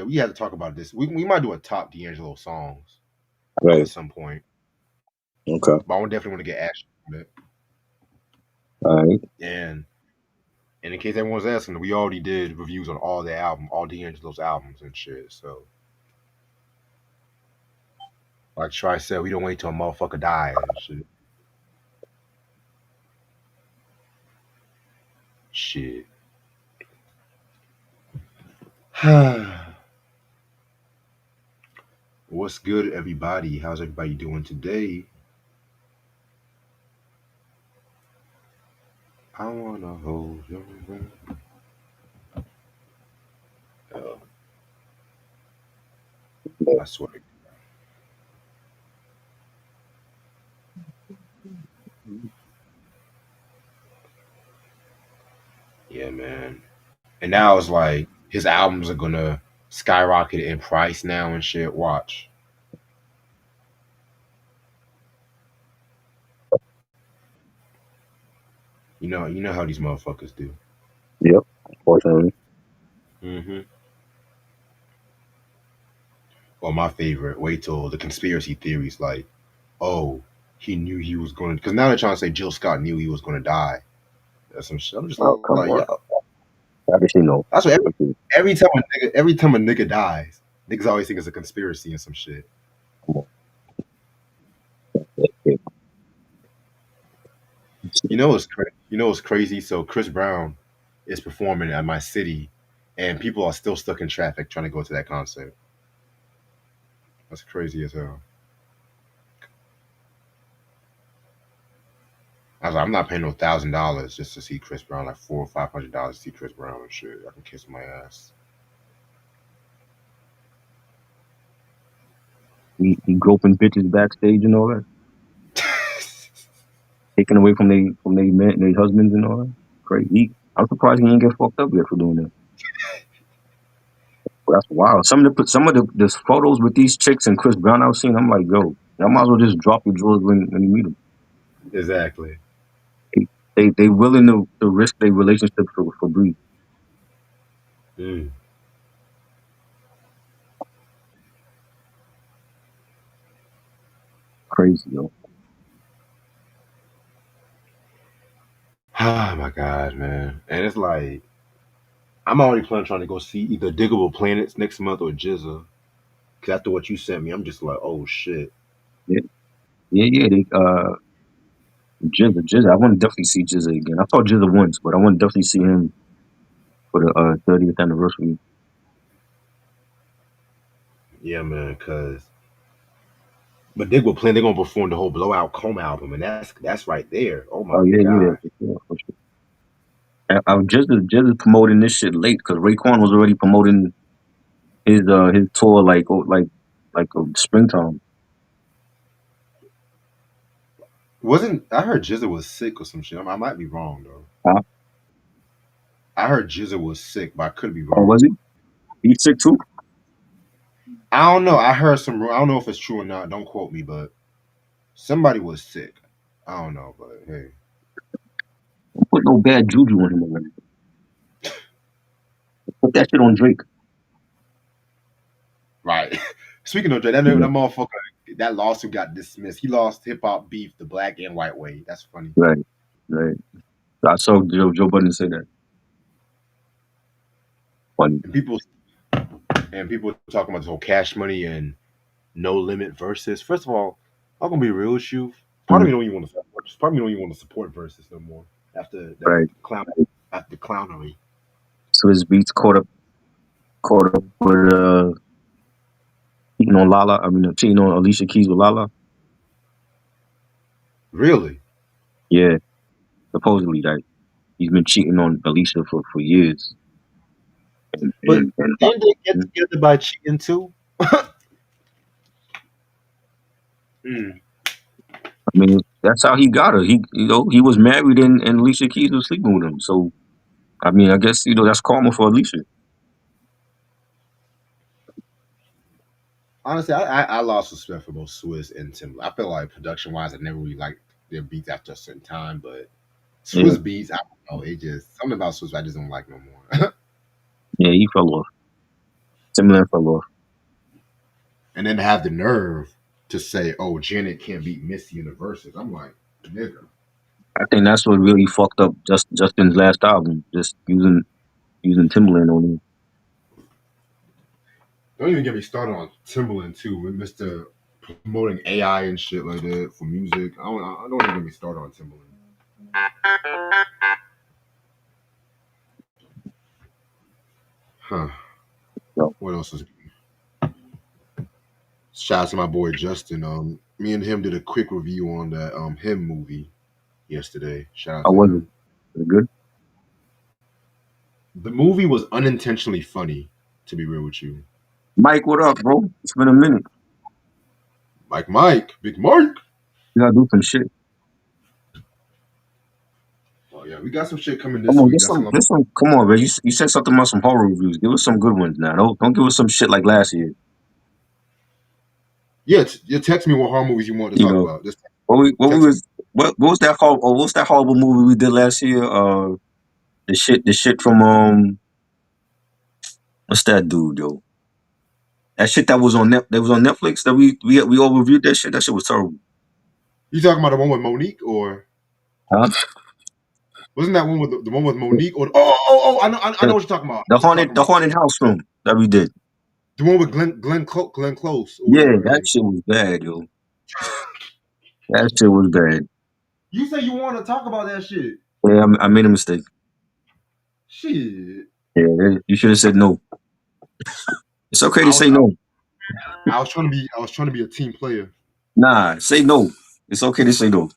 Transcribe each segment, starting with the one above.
we had to talk about this. We might do a top D'Angelo songs at Right. some point, Okay. but I would definitely want to get action on it. All right. And in case everyone's asking, we already did reviews on all the album, all D'Angelo's albums and shit. So, like Try said, we don't wait till a motherfucker die and shit. Shit. What's good, everybody? How's everybody doing today? I wanna hold your hand. Uh, I swear. Yeah, man. And now it's like his albums are gonna skyrocket in price now and shit. Watch. You know how these motherfuckers do. Yep. Unfortunately. Mm-hmm. Or my favorite, wait till the conspiracy theories like, oh, he knew he was going to, because now they're trying to say Jill Scott knew he was going to die. That's some shit. I'm just Oh, like, come yeah, on. Obviously, no. that's what Okay. every time a nigga dies, niggas always think it's a conspiracy and some shit. Come on. Okay. You know what's crazy? So Chris Brown is performing at my city, and people are still stuck in traffic trying to go to that concert. That's crazy as hell. I was like, I'm not paying no $1,000 just to see Chris Brown, like $400 or $500 to see Chris Brown and shit. I can kiss my ass. He groping bitches backstage and all that, taking away from their men, their husbands and all that. Crazy. I'm surprised he ain't get fucked up yet for doing that. But that's wild. Some of the photos with these chicks and Chris Brown I was seeing, I'm like, yo, y'all might as well just drop your drawers when you meet them. Exactly. They willing to risk their relationship for breed. Mm. Crazy, yo. Oh my god, man. And it's like I'm already planning trying to go see either Diggable Planets next month or Jizza. Cause after what you sent me, I'm just like, oh shit. Yeah, yeah. Jizza. I want to definitely see Jizza again. I saw Jizza once, but I want to definitely see him for the 30th anniversary. Yeah, man. Cause but Diggable Planet, they're gonna perform the whole Blowout Comb album, and that's right there. Oh Oh my yeah, yeah, god. for sure. Jizza promoting this shit late because Raekwon was already promoting his tour springtime. Wasn't I heard Jizza was sick or some shit? I might be wrong though. Huh? I heard Jizza was sick, but I could be Oh, was wrong. he? He's sick too. I don't know. I heard some. I don't know if it's true or not. Don't quote me, but somebody was sick. I don't know, but hey, Don't put no bad juju on him already. Put that shit on Drake. right. Speaking of Drake, that Yeah. motherfucker, that lawsuit got dismissed. He lost Hip Hop Beef the black and white way. That's funny. Right, right. I saw Joe Budden say that. Funny. And people talking about this whole Cash Money and No Limit versus. First of all, I'm gonna be real with you. Part of Mm, me don't even want to support. Part of me don't even want to support versus no more after that right. clown after the clownery. So his beats caught up with cheating on Lala. I mean, cheating on Alicia Keys with Lala. Really? Yeah, supposedly that he's been cheating on Alicia for years. But And didn't they get together by cheating too? Mm. I mean, that's how he got her. He was married and Alicia Keys was sleeping with him. So I mean, I guess that's karma for Alicia. Honestly, I lost respect for both Swiss and Timbaland. I feel like production wise, I never really liked their beats after a certain time, but Yeah, Swiss beats, I don't know, it just something about Swiss I just don't like no more. yeah, he fell off. Timberland fell off. And then to have the nerve to say, "Oh, Janet can't beat Miss Universes." I'm like, nigga, I think that's what really fucked up Justin's last album, just using Timberland on him. don't even get me started on Timberland too, with Mister promoting AI and shit like that for music. I don't even get me started on Timberland. Huh? So What else is? Shout out to my boy Justin. Me and him did a quick review on that him movie yesterday. Shout out how to was it? him. Was it good? The movie was unintentionally funny, to be real with you. Mike, what up, bro? It's been a minute. Mike, Big Mike. You gotta do some shit. Oh yeah, we got some shit coming Come this on, week. That's all. get some. Come on, bro. You said something about some horror reviews. Give us some good ones now. Don't give us some shit like last year. Yeah, you text me what horror movies you want to You talk know about. Just what we text me. was what was that horrible? What was that horrible movie we did last year? The shit from what's that dude, yo? That shit that was on Netflix that we all reviewed that shit. That shit was terrible. You talking about the one with Monique, or Huh? wasn't that one with the one with Monique? Or oh, I know The, what you're talking about. I the know what you're haunted talking the about. haunted house film that we did. The one with Glenn Close or Yeah, whatever her that name. shit was bad, yo. That shit was bad. You say you want to talk about that shit. Yeah, I made a mistake. Shit. Yeah, you should have said no. It's okay to I was say no. I was trying to be a team player. Nah, say no. It's okay to say no.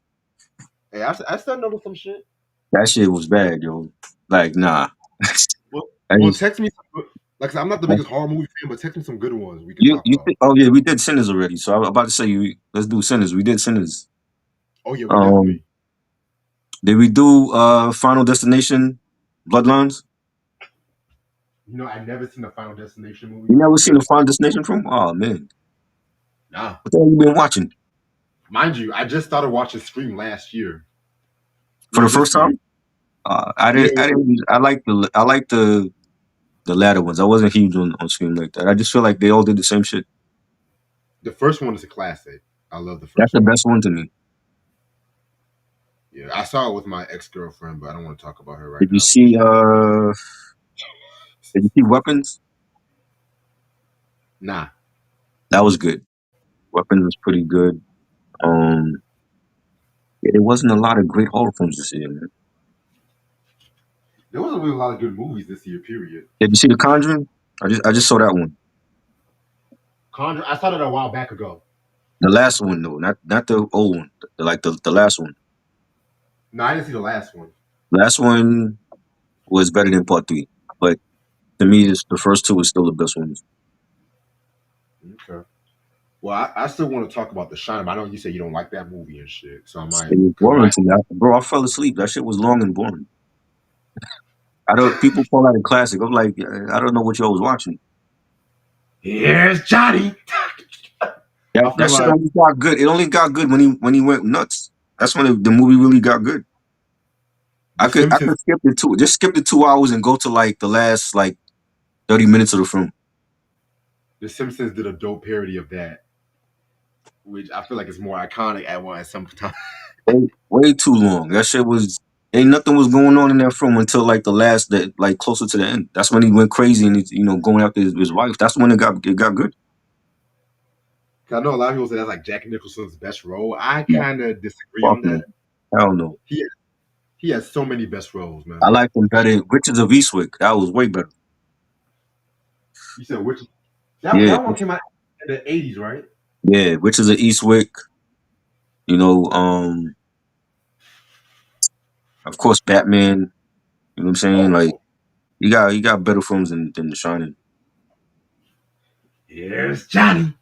Hey, I said no to some shit. That shit was bad, yo. Like, nah. Well, I well, just, text me. Like I said, I'm not the biggest horror movie fan, but text me some good ones we can you talk you about. think? Oh yeah, we did Sinners already. So I'm about to say let's do Sinners. We did Sinners. Oh yeah, we Um, definitely. did we do Final Destination, Bloodlines? I never seen a Final Destination movie. You never You seen a gotta Final Destination from? Oh man, nah. what the hell you been watching Mind you, I just started watching Scream last year. for No, the first this year. time? I Yeah, didn't. I didn't. I like the latter ones. I wasn't huge on Scream like that. I just feel like they all did the same shit. the first one is a classic. I love the That's first the one. best one to me. Yeah, I saw it with my ex girlfriend, but I don't want to talk about her right Did you now because see Did you see Weapons? nah, That was good. Weapons was pretty good. Um, yeah, there wasn't a lot of great horror films this year, man. there wasn't really a lot of good movies this year. Period. Did you see The Conjuring? I just saw that one. Conjure, I saw that a while back ago. The last one though, not the old one. The last one. No, I didn't see the last one. Last one was better than part three, but to me, the first two is still the best ones. Okay. Well, I still want to talk about The Shining, but I know you say you don't like that movie and shit, so I It might, was cause boring my to me, bro. I fell asleep. That shit was long and boring. I don't. People call that a classic. I'm like, I don't know what y'all was watching. here's Johnny. I That feel shit like only got good. It only got good when he went nuts. That's when the movie really got good. I The could I Simpsons. could skip the 2 hours and go to like the last like 30 minutes of the film. The Simpsons did a dope parody of that, which I feel like is more iconic at some time. Way too long. That shit was ain't nothing was going on in that film until like the last that like closer to the end. That's when he went crazy and he's going after his wife. That's when it got good. I know a lot of people say that's like Jack Nicholson's best role. I No, kind of disagree fuck on no. that. Hell no. He he has so many best roles, man. I like him better. Riches of Eastwick. That was way better. You said which that Yeah, that one came out in the '80s, right? yeah. Riches of Eastwick. You know, of course, Batman. You know what I'm saying? Like Oh, he got better films than The Shining. here's Johnny.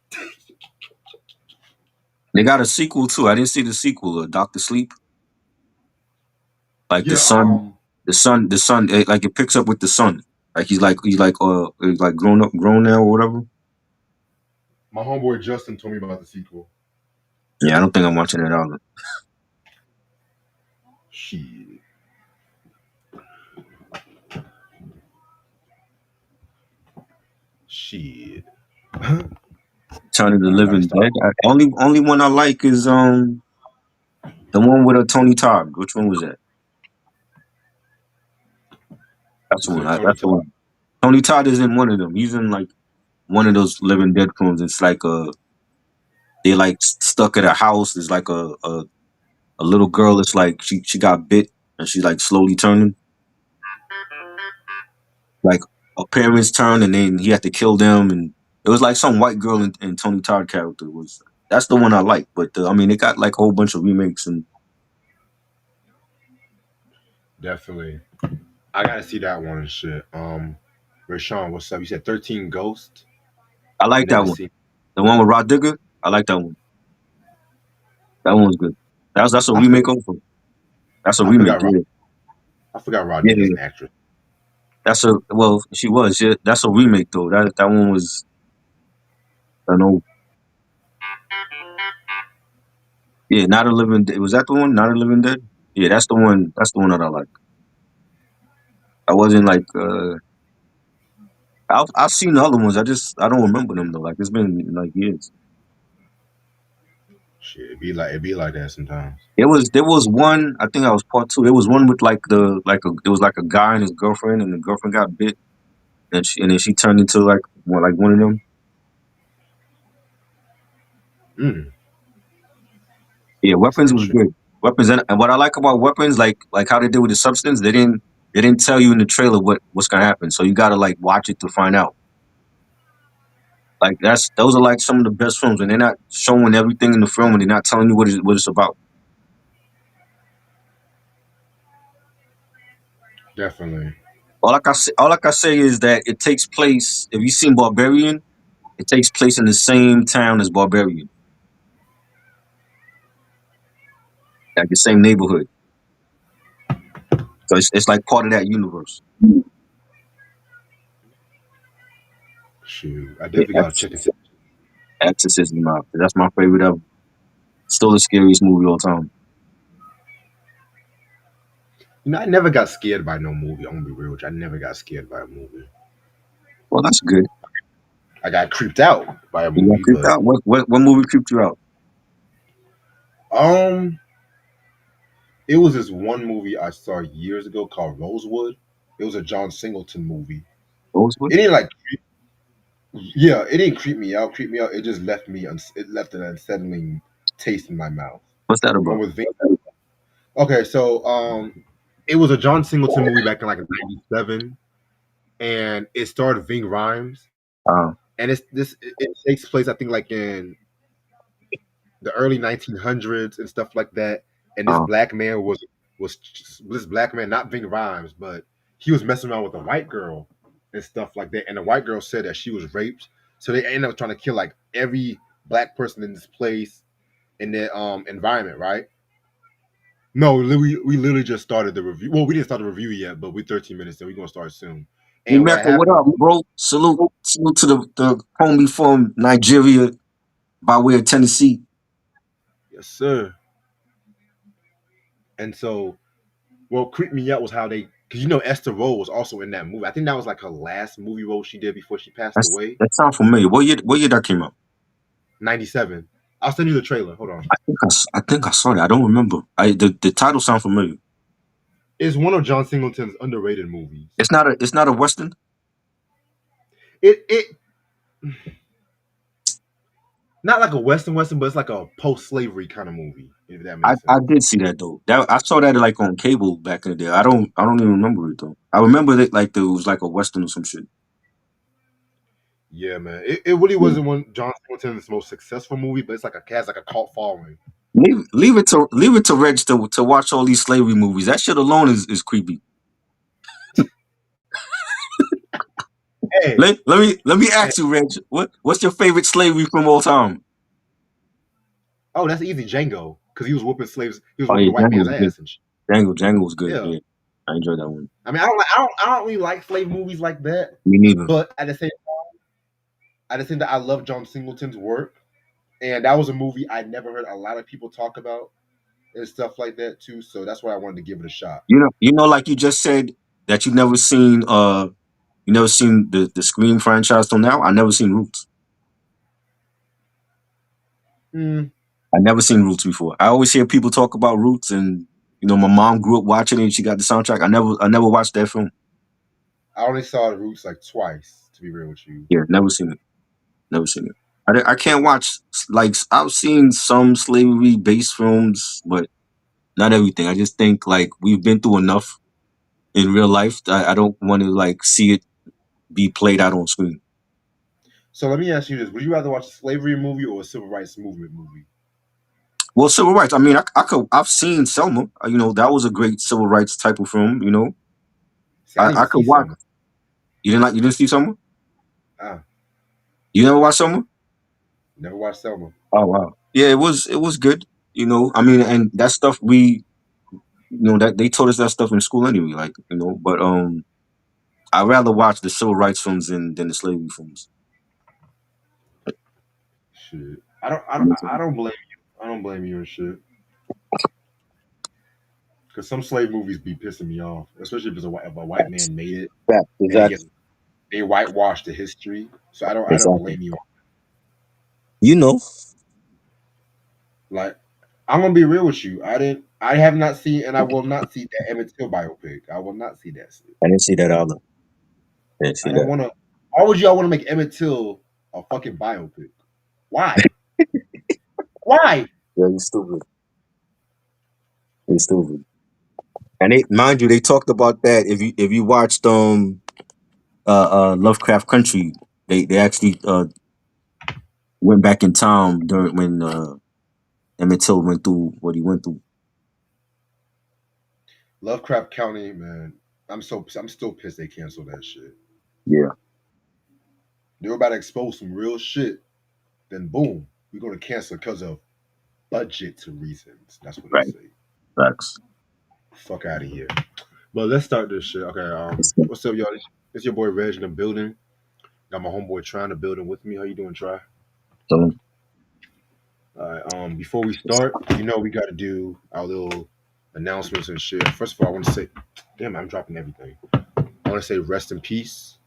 They got a sequel too. I didn't see the sequel, Doctor Sleep. Like Yeah, the son, like it picks up with the son. Like he's like grown now or whatever. my homeboy Justin told me about the sequel. Yeah, I don't think I'm watching it either. Shit, Shit. I Return of the gotta Living start. Dead. Only one I like is the one with Tony Todd. Which one was that? That's You the one. said Tony That's the Todd. one. Tony Todd is in one of them. He's in like one of those Living Dead films. It's like they're like stuck at a house. There's like a little girl. It's like she got bit and she's like slowly turning. Like her parents turn and then he had to kill them and it was like some white girl in Tony Todd character was. That's the one I like. But I mean, it got like a whole bunch of remakes and Definitely. I gotta see that one and shit. Rashawn, what's up? You said 13 Ghost. I like that Never one. seen. The one with Rod Digger. I like that one. That one was good. That's a I remake forgot. also. That's a I remake. forgot. Yeah, I forgot Rod yeah, Digger's yeah. an actress. That's a well. She was. Yeah, that's a remake though. That one was. I know. Yeah, Not a Living Dead. Was that the one? Not a Living Dead. Yeah, that's the one. That's the one that I like. I wasn't like. I've seen the other ones. I don't remember them though. Like it's been like years. Shit, it be like that sometimes. There was one. I think I was part two. There was one with like it was like a guy and his girlfriend, and the girlfriend got bit, and then she turned into like one of them. Mm, Yeah, that's weapons was interesting. good. Weapons and what I like about weapons, like how they did with the substance, they didn't tell you in the trailer what's gonna happen, so you gotta like watch it to find out. Like those are like some of the best films, and they're not showing everything in the film, and they're not telling you what it's about. Definitely. All I can say is that it takes place. If you've seen Barbarian, it takes place in the same town as Barbarian, like the same neighborhood. So it's like part of that universe. Shoot, I Yeah, definitely gotta check it. Exorcism, that's my favorite ever. Still the scariest movie of all time. I never got scared by no movie. I'm gonna be real with you. I never got scared by a movie. Well, that's good. I got creeped out by a You got movie, creeped but out. What movie creeped you out? um, it was this one movie I saw years ago called Rosewood. It was a John Singleton movie. Rosewood? It didn't like, yeah, it didn't creep me out. Creep me out. It just left me. It left an unsettling taste in my mouth. What's that The one about? with Ving. Okay, so it was a John Singleton movie back in like '97, and it starred Ving Rhymes, Uh, and it takes place I think like in the early 1900s and stuff like that. And this uh, black man was this black man, not Ving Rhymes, but he was messing around with a white girl and stuff like that. And the white girl said that she was raped, so they ended up trying to kill like every black person in this place in their environment, right? No, we literally just started the review. Well, we didn't start the review yet, but we're 13 minutes and we're gonna start soon. hey, And what Mecca, what happened up, was, bro? Salute to the homie from Nigeria by way of Tennessee. yes, sir. And so what creeped me out was how they, because Esther Rolle was also in that movie. I think that was like her last movie role she did before she passed away. That sounds familiar. What year that came out? '97. I'll send you the trailer. Hold on. I think I saw that. I don't remember. The title sounds familiar. It's one of John Singleton's underrated movies. It's not a western. It not like a western, but it's like a post slavery kind of movie. If that I, makes I sense. did see that though. That I saw that like on cable back in the day. I don't even remember it though. I remember that like there was like a western or some shit. Yeah, man. It really Yeah. wasn't one John Singleton's most successful movie, but it's like has like a cult following. Leave it to Reg to watch all these slavery movies. That shit alone is creepy. Hey, Let me hey. ask you, Reg. What's your favorite slavery from all time? Oh, that's easy, Django, because he was whooping slaves. He was Oh whooping yeah, the white Django man's was good. ass and shit. Django was good. Yeah. Yeah, I enjoyed that one. I mean, I don't really like slave movies like that, Me neither. but at the same time, I love John Singleton's work, and that was a movie I never heard a lot of people talk about and stuff like that too. So that's why I wanted to give it a shot. Like you just said that you never seen You never seen the Scream franchise till now? I never seen Roots. Mm, I never seen Roots before. I always hear people talk about Roots, and my mom grew up watching it. And she got the soundtrack. I never watched that film. I only saw the Roots like twice, to be real with you. Yeah, never seen it. Never seen it. I can't watch like I've seen some slavery based films, but not everything. I just think like we've been through enough in real life. I don't want to like see it be played out on screen. So let me ask you this: would you rather watch a slavery movie or a civil rights movement movie? Well, civil rights. I mean, I've seen Selma. That was a great civil rights type of film. See, I didn't I even could see watch. Selma. You didn't see Selma? Ah, You never watched Selma? never watched Selma. Oh wow. Yeah, it was good. I mean, and that stuff that they told us that stuff in school anyway. Like but I'd rather watch the civil rights films than the slavery films. Shit, I don't blame you. I don't blame you and shit. Because some slave movies be pissing me off, especially if a white Facts. man made it Facts. and he gets Exactly. they whitewash the history. So I don't Exactly. blame you. You know, Like I'm gonna be real with you. I have not seen and I will not see that Emmett Till biopic. I will not see that shit. I didn't see that either. I didn't I see don't that. want to. Why would y'all want to make Emmett Till a fucking biopic? Why? Why? Yeah, you stupid. You stupid. And mind you, they talked about that. If you watched Lovecraft Country, they actually went back in time during when Emmett Till went through what he went through. Lovecraft County, man. I'm still pissed they canceled that shit. Yeah, They were about to expose some real shit. Then boom, we're gonna cancel because of budget reasons. That's what they right. say. Facts. Fuck out of here. But let's start this shit. Okay. What's up, y'all? It's your boy Reg in the building. Got my homeboy trying to building with me. How you doing, Try? So, All right. Before we start, we got to do our little announcements and shit. First of all, I want to say, damn, I'm dropping everything. I want to say rest in peace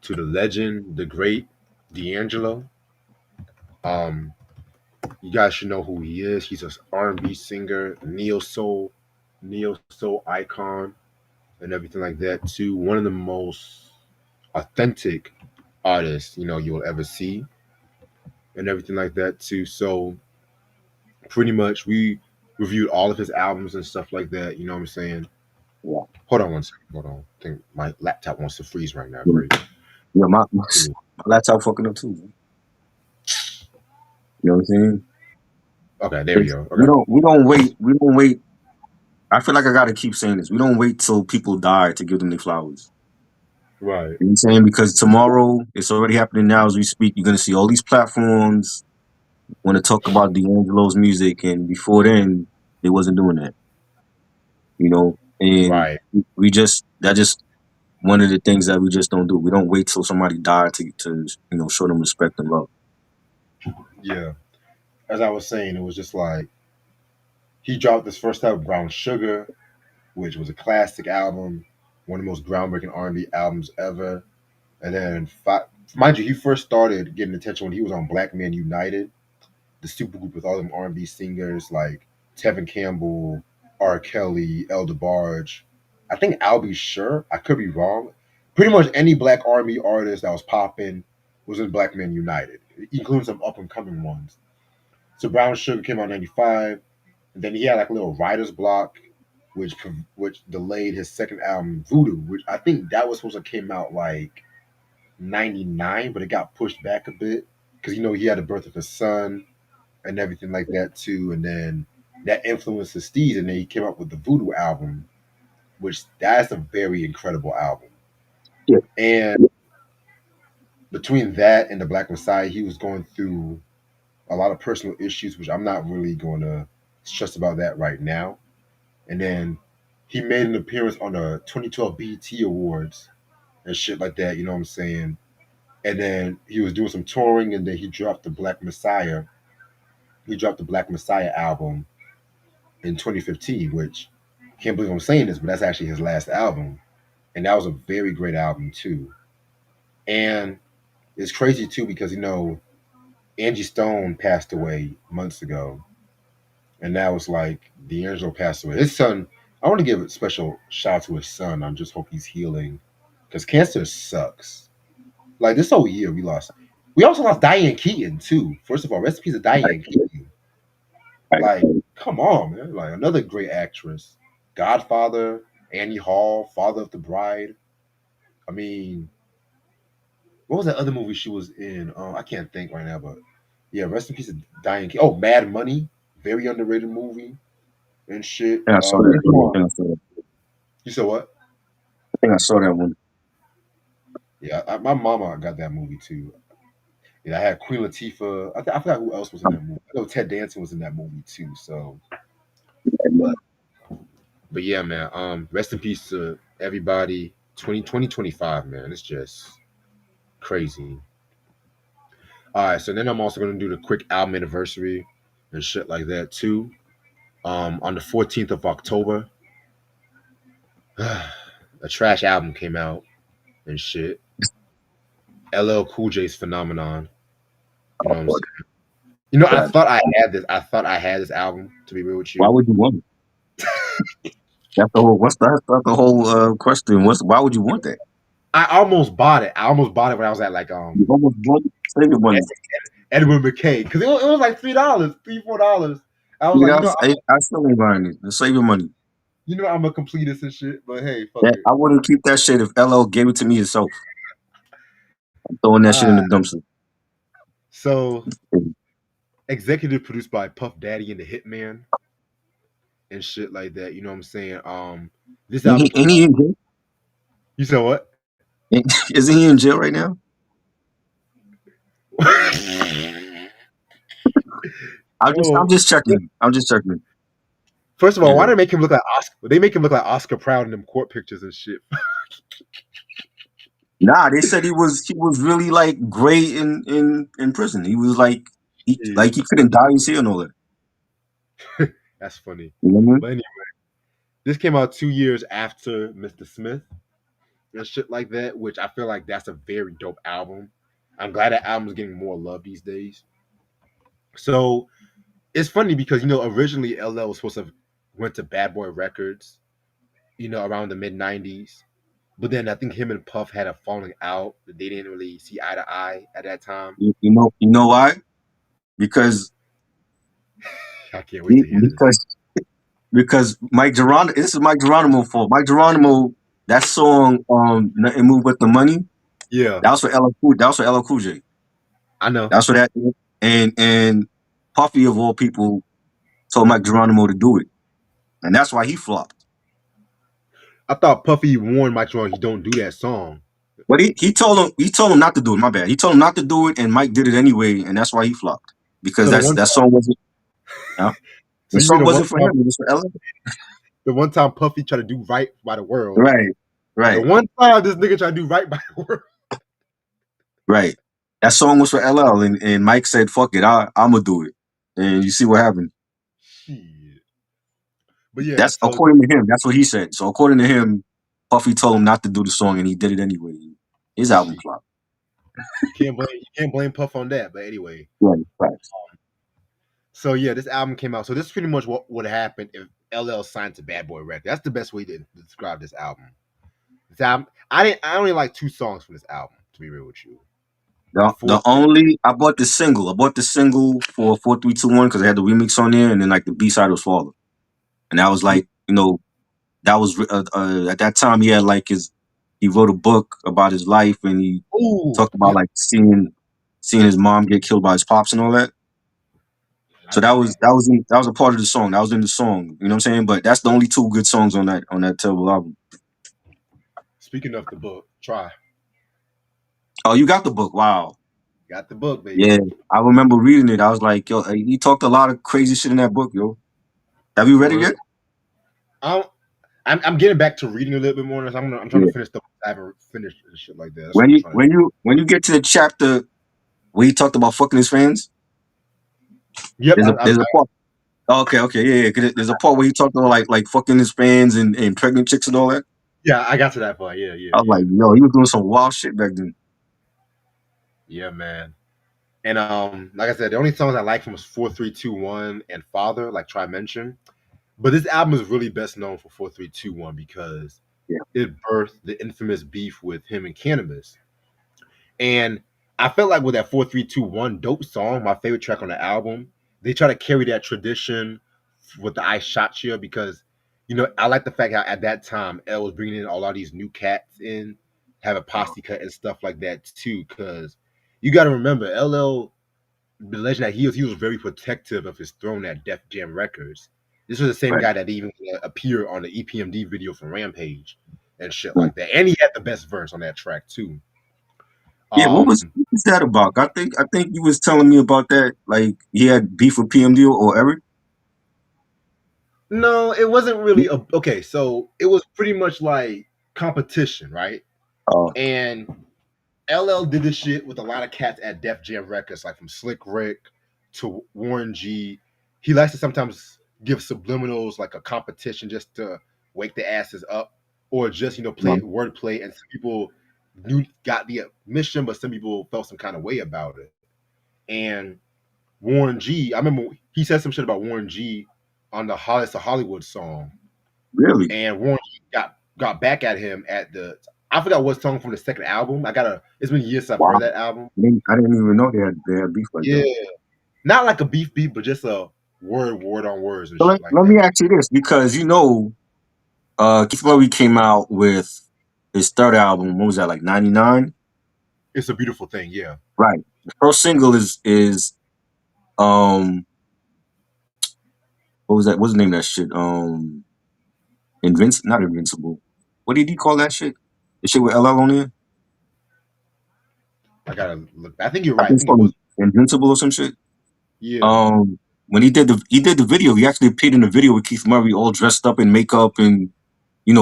to the legend, the great D'Angelo. Um, you guys should know who he is. He's an R&B singer, neo soul icon, and everything like that. Too, one of the most authentic artists you'll ever see, and everything like that too. So pretty much we reviewed all of his albums and stuff like that. You know what I'm saying? yeah, Hold on one second. Hold on. I think my laptop wants to freeze right now. yeah, Great. yeah, my Give me. laptop fucking up too. Man. You know what I'm saying? Okay, there we 'Cause go. We Okay. don't we don't wait. We don't wait. I feel like I gotta keep saying this. We don't wait till people die to give them their flowers. Right. You know what I'm saying? Because tomorrow, it's already happening now as we speak. You're gonna see all these platforms want to talk about D'Angelo's music, and before then, they wasn't doing that. And Right. we just that just one of the things that we just don't do. We don't wait till somebody died to show them respect and love. Yeah. As I was saying, it was just like he dropped this first album, Brown Sugar, which was a classic album, one of the most groundbreaking R&B albums ever. And then, mind you, he first started getting attention when he was on Black Men United, the supergroup with all them R&B singers like Tevin Campbell, R. Kelly, El DeBarge. I think Albie Sure. I could be wrong. Pretty much any black R&B artist that was popping was in Black Men United, including some up and coming ones. So Brown Sugar came out in '95, and then he had like a little writer's block, which delayed his second album Voodoo, which I think that was supposed to came out like '99, but it got pushed back a bit because he had the birth of his son and everything like that too. And then that influenced his steez, and then he came up with the Voodoo album, which that's a very incredible album. Yeah, And between that and the Black Messiah, he was going through a lot of personal issues, which I'm not really going to stress about that right now. And then he made an appearance on the 2012 BET Awards and shit like that. You know what I'm saying? And then he was doing some touring, and then he dropped the Black Messiah. He dropped the Black Messiah album in 2015, which I can't believe I'm saying this, but that's actually his last album, and that was a very great album too. And it's crazy too because Angie Stone passed away months ago, and now it's like D'Angelo passed away. His son, I want to give a special shout out to his son. I just hope he's healing because cancer sucks. Like this whole year, we lost. We also lost Diane Keaton too. First of all, recipes of Diane Keaton. Right. Like, come on, man. Like another great actress. Godfather, Annie Hall, Father of the Bride. I mean, what was that other movie she was in? I can't think right now, but yeah, rest in peace of Diane Keaton. Oh, Mad Money, very underrated movie and shit. Yeah, I saw that. Come I on. think I saw that. You saw what? I think I saw that one. Yeah, my mama got that movie too. Yeah, I had Queen Latifah. I forgot who else was in that movie. I know Ted Danson was in that movie too. So, but but yeah, man. Rest in peace to everybody. 2025, man. It's just crazy. All right, so then I'm also gonna do the quick album anniversary and shit like that too. On the 14th of October, a trash album came out and shit. LL Cool J's Phenomenon. You know what I'm Oh, saying? I God. thought I had this. I thought I had this album. To be real with Why you, would you want it? That's the whole question. Why would you want that? I almost bought it. I almost bought it when I was at like You almost want it. Save your money. Edward McKay because it was like $3, $4. I was You like, know, I still ain't buying it. Just save your money. I'm a completist and shit. But hey, fuck That it. I wouldn't keep that shit if LL gave it to me himself. I'm throwing that shit in Uh, the dumpster. so executive produced by Puff Daddy and the Hitman and shit like that. You know what I'm saying? This album came Ain't he in jail? You said what? Isn't he in jail right now? I'm Oh, just checking. I'm just checking. first of all, why Yeah. did they make him look like Oscar? They make him look like Oscar Proud in them court pictures and shit. Nah, they said he was really like great in prison. He was like he couldn't die in jail and all that. That's funny. You know what I mean? But anyway, this came out 2 years after Mr. Smith and shit like that, which I feel like that's a very dope album. I'm glad that album's getting more love these days. So it's funny because originally LL was supposed to have went to Bad Boy Records, around the mid '90s. But then I think him and Puff had a falling out. They didn't really see eye to eye at that time. You know why? Because I can't wait to hear this. because Mike Geronimo. This is Mike Geronimo fault. Mike Geronimo. That song, "Nothing Move But the Money." Yeah, That was for LL Cool. That was for LL Cool J. I know. That's for that. And Puffy of all people told Mike Geronimo to do it, and that's why he flopped. I thought Puffy warned Mike Strong he don't do that song. But he told him not to do it. My bad. He told him not to do it, and Mike did it anyway, and that's why he flopped. Because So the one that time, song wasn't. Yeah, so the you mean song wasn't for him. It was for LL. the one time Puffy tried to do right by the world. Right, The right, one time this nigga tried to do right by the world. right. That song was for LL, and Mike said, "Fuck it, I'm gonna do it." And you see what happened. Shit. But yeah, That's so according to him. That's what he said. So according to him, Puffy told him not to do the song, and he did it anyway. His album shit. flopped. You can't blame Puff on that. But anyway, Right, facts. so yeah, this album came out. So this is pretty much what would happen if LL signed to Bad Boy Records. That's the best way to describe this album. This album, I only like two songs from this album. To be real with you, The Four. only I bought the single. I bought the single for 4321 because I had the remix on there, and then like the B side was Father, and that was like that was at that time he wrote a book about his life, and he Ooh, talked about like seeing his mom get killed by his pops and all that. I So that got was that. that was a part of the song. That was in the song. You know what I'm saying? But that's the only two good songs on that terrible album. Speaking of the book, try. Oh, you got the book? Wow. Got the book, Yeah, baby. I remember reading it. I was like, yo, he talked a lot of crazy shit in that book, yo. Have you read For it real. yet? I'm, I'm getting back to reading a little bit more. I'm trying to Yeah. finish the. I haven't finished and shit like that. That's what When I'm you trying to. when you when you get to the chapter where he talked about fucking his fans, Yep, there's a part. Oh, okay, yeah, yeah. 'Cause there's a part where he talked about like fucking his fans and pregnant chicks and all that. yeah, I got to that part. Yeah, yeah, I was yeah. like, yo, he was doing some wild shit back then. Yeah, man. And like I said, the only songs I like from was 4321 and Father, like Try mentioned. But this album is really best known for 4321 because Yeah, it birthed the infamous beef with him and Cannabis. And I felt like with that 4321 dope song, my favorite track on the album, they try to carry that tradition with the I Shot You because, I like the fact how at that time L was bringing in a lot of these new cats in, have a posse cut and stuff like that too. Because you got to remember, LL, the legend that he was very protective of his throne at Def Jam Records. This was the same right, guy that even appeared on the EPMD video for Rampage and shit right. like that. And he had the best verse on that track too. Yeah, Um, what was that about? I think you was telling me about that. Like he had beef with PMD or Eric. No, it wasn't really okay. So it was pretty much like competition, right? Oh, And LL did this shit with a lot of cats at Def Jam Records, like from Slick Rick to Warren G. He likes to sometimes give subliminals like a competition just to wake the asses up, or just play no, wordplay. And some people knew got the mission, but some people felt some kind of way about it. And Warren G, I remember he said some shit about Warren G on the Hollis to Hollywood song, really? and Warren got back at him at the I forgot what song from the second album. It's been years since I've heard Wow. that album. I didn't even know they had beef like Yeah, that. not like a beef, but just a word on words and So shit like let me that. ask you this, because Keith Murray came out with his third album. What was that, like '99? It's a beautiful thing. Yeah, Right. The first single is um what was that? What's the name of that shit? Not Invincible. What did he call that shit? The shit with LL on it? I gotta look. I think you're I right. I think it's think it called was. Invincible or some shit. Yeah, When he did the video, he actually appeared in the video with Keith Murray all dressed up in makeup, and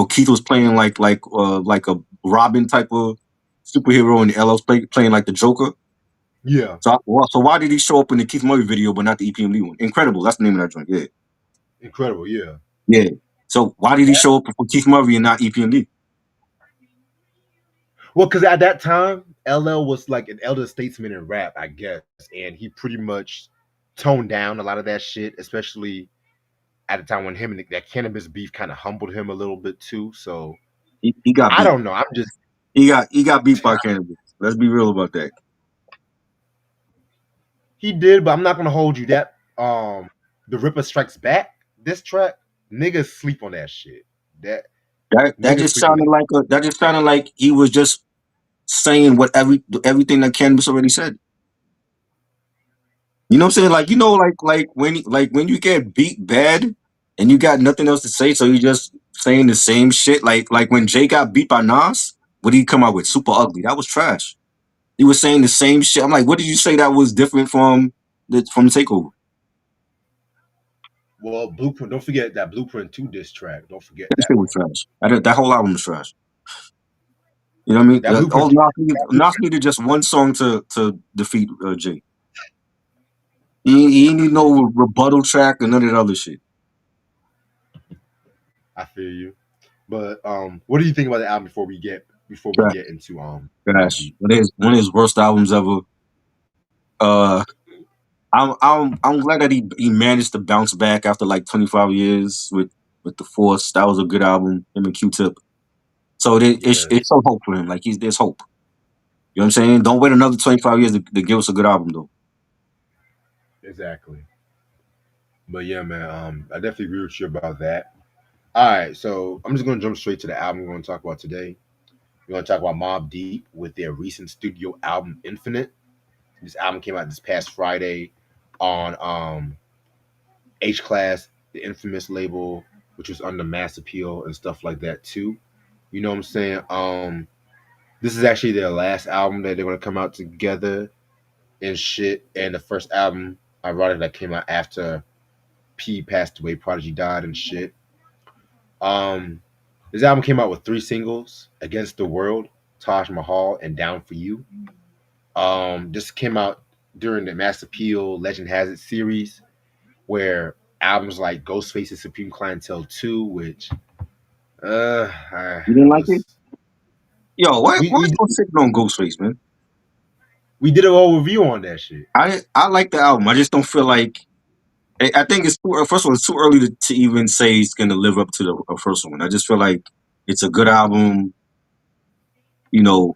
Keith was playing like a Robin type of superhero, and LL's playing like the Joker. yeah, So why did he show up in the Keith Murray video but not the EPMD one? Incredible. That's the name of that joint. Yeah. incredible. Yeah. Yeah. So why did he show up for Keith Murray and not EPMD? Well, because at that time, LL was like an elder statesman in rap, I guess, and he pretty much toned down a lot of that shit, especially at a time when him and that cannabis beef kind of humbled him a little bit too. So He got I beat. don't know. I'm just He got beat by Cannabis. Let's be real about that. he did, but I'm not gonna hold you. That the Ripper Strikes Back, this track, niggas sleep on that shit. That That niggas just sleep on sounded that. like he was just saying everything that Cannabis already said. You know what I'm saying? Like, when you get beat bad and you got nothing else to say, so you just saying the same shit. Like when Jay got beat by Nas, what did he come out with? Super ugly. That was trash. He was saying the same shit. I'm like, what did you say that was different from Takeover? Well, Blueprint. Don't forget that Blueprint 2 diss track. Don't forget That shit that was one. trash. That whole album was trash. You know what I mean? That All Blueprint 2. Nas needed just one song to defeat Jay. He I need feel you. no rebuttal track or none of that other shit. I feel you. But what do you think about the album before we Trash. get into Mobb Trash. Deep? One of his worst albums ever. Uh, I'm glad that he managed to bounce back after like 25 years with the Force. That was a good album. Him and Q-Tip. So Yes, it's some hope for him. Like there's hope. You know what I'm saying? Don't wait another 25 years to give us a good album though. exactly. But yeah, man, I definitely agree with you about that. All right, so I'm just gonna jump straight to the album we're gonna talk about today. We're gonna talk about Mobb Deep with their recent studio album Infinite. This album came out this past Friday on H Class, the infamous label, which was under Mass Appeal and stuff like that too. You know what I'm saying? This is actually their last album that they're gonna come out together and shit. And the first album, ironic, that came out after P passed away, Prodigy died and shit. Um, this album came out with three singles: "Against the World," "Taj Mahal," and "Down for You." This came out during the Mass Appeal Legend Has It series, where albums like Ghostface's Supreme Clientele 2, which You didn't like it? was Yo, why we you so sick on Ghostface, man? We did a whole review on that shit. I like the album. I just don't feel like I think it's too, first of all, it's too early to even say it's going to live up to the first one. I just feel like it's a good album. You know,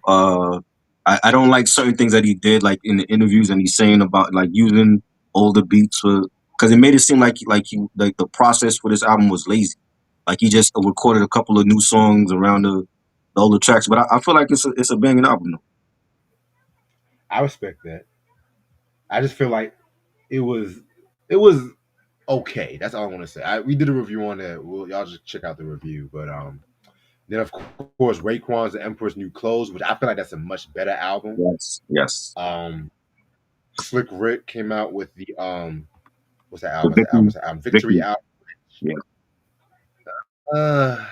I don't like certain things that he did, like in the interviews, and he's saying about like using older beats for because it made it seem like he like the process for this album was lazy. Like he just recorded a couple of new songs around the older tracks, but I feel like it's a banging album. Though. I respect that. I just feel like it was okay. That's all I want to say. We did a review on that. Y'all just check out the review. But then of course Raekwon's The Emperor's New Clothes, which I feel like that's a much better album. Yes, yes. Um, Slick Rick came out with the what's that The album? What's that album? Victory, What's that album? Victory Victory. album. Yeah, Uh,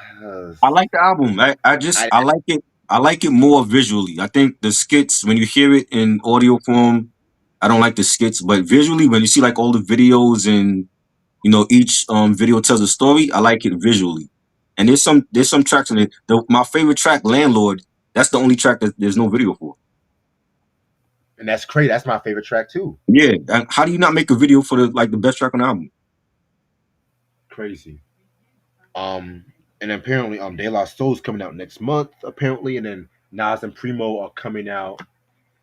I like the album. I I like it. I like it more visually. I think the skits when you hear it in audio form, I don't like the skits, but visually when you see like all the videos and each video tells a story, I like it visually. And there's some tracks in it. My favorite track, Landlord, that's the only track that there's no video for. and that's crazy. That's my favorite track too. Yeah, and how do you not make a video for the best track on the album? Crazy. Um, and apparently, De La Soul's coming out next month, apparently, and then Nas and Primo are coming out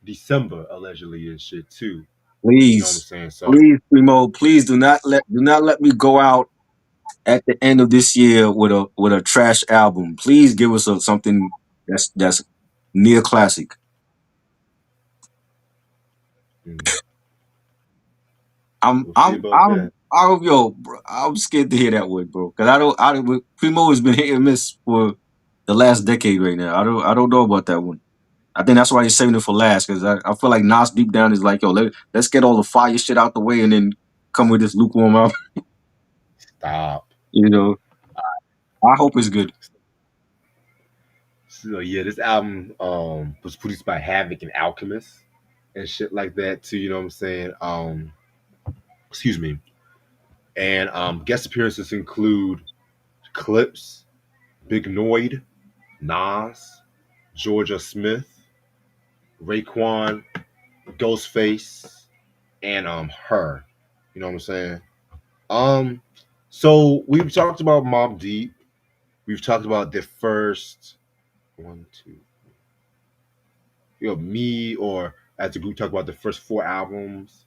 December, allegedly, and shit too. You know what I'm Please, saying? So please, Primo, please do not let me go out at the end of this year with a trash album. Please give us something that's near classic. mm, I'm we'll see I'm about I'm that. I'm yo, bro, I'm scared to hear that word, bro. Cause Primo has been hit and miss for the last decade right now. I don't know about that one. I think that's why he's saving it for last. Cause I feel like Nas deep down is like, yo, let's get all the fire shit out the way and then come with this lukewarm album. Stop. You know, I hope it's good. So yeah, this album was produced by Havoc and Alchemist and shit like that too. You know what I'm saying? Excuse me. And guest appearances include Clips, Big Noid, Nas, Georgia Smith, Raekwon, Ghostface, and her. You know what I'm saying? Um, so we've talked about Mobb Deep. We've talked about the first one, two, me or as a group talk about the first four albums.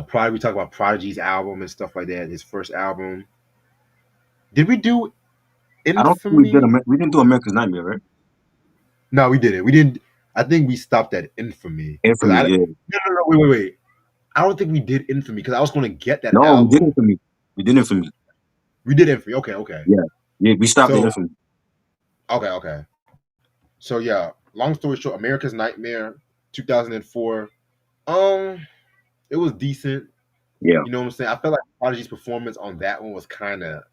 Prodigy, we talked about Prodigy's album and stuff like that. His first album. Did we do I don't think we did. Infamy? We didn't do America's Nightmare, right? No, we didn't. We didn't. I think we stopped at Infamy because Infamy, I. yeah. No. Wait. I don't think we did Infamy because I was going to get that No, we did album. Infamy. We did Infamy. We did Infamy. Okay. Yeah, yeah. We stopped the So Infamy. okay. So yeah, long story short, America's Nightmare, 2004. Um, it was decent. Yeah, You know what I'm saying? I felt like Prodigy's performance on that one was kind of,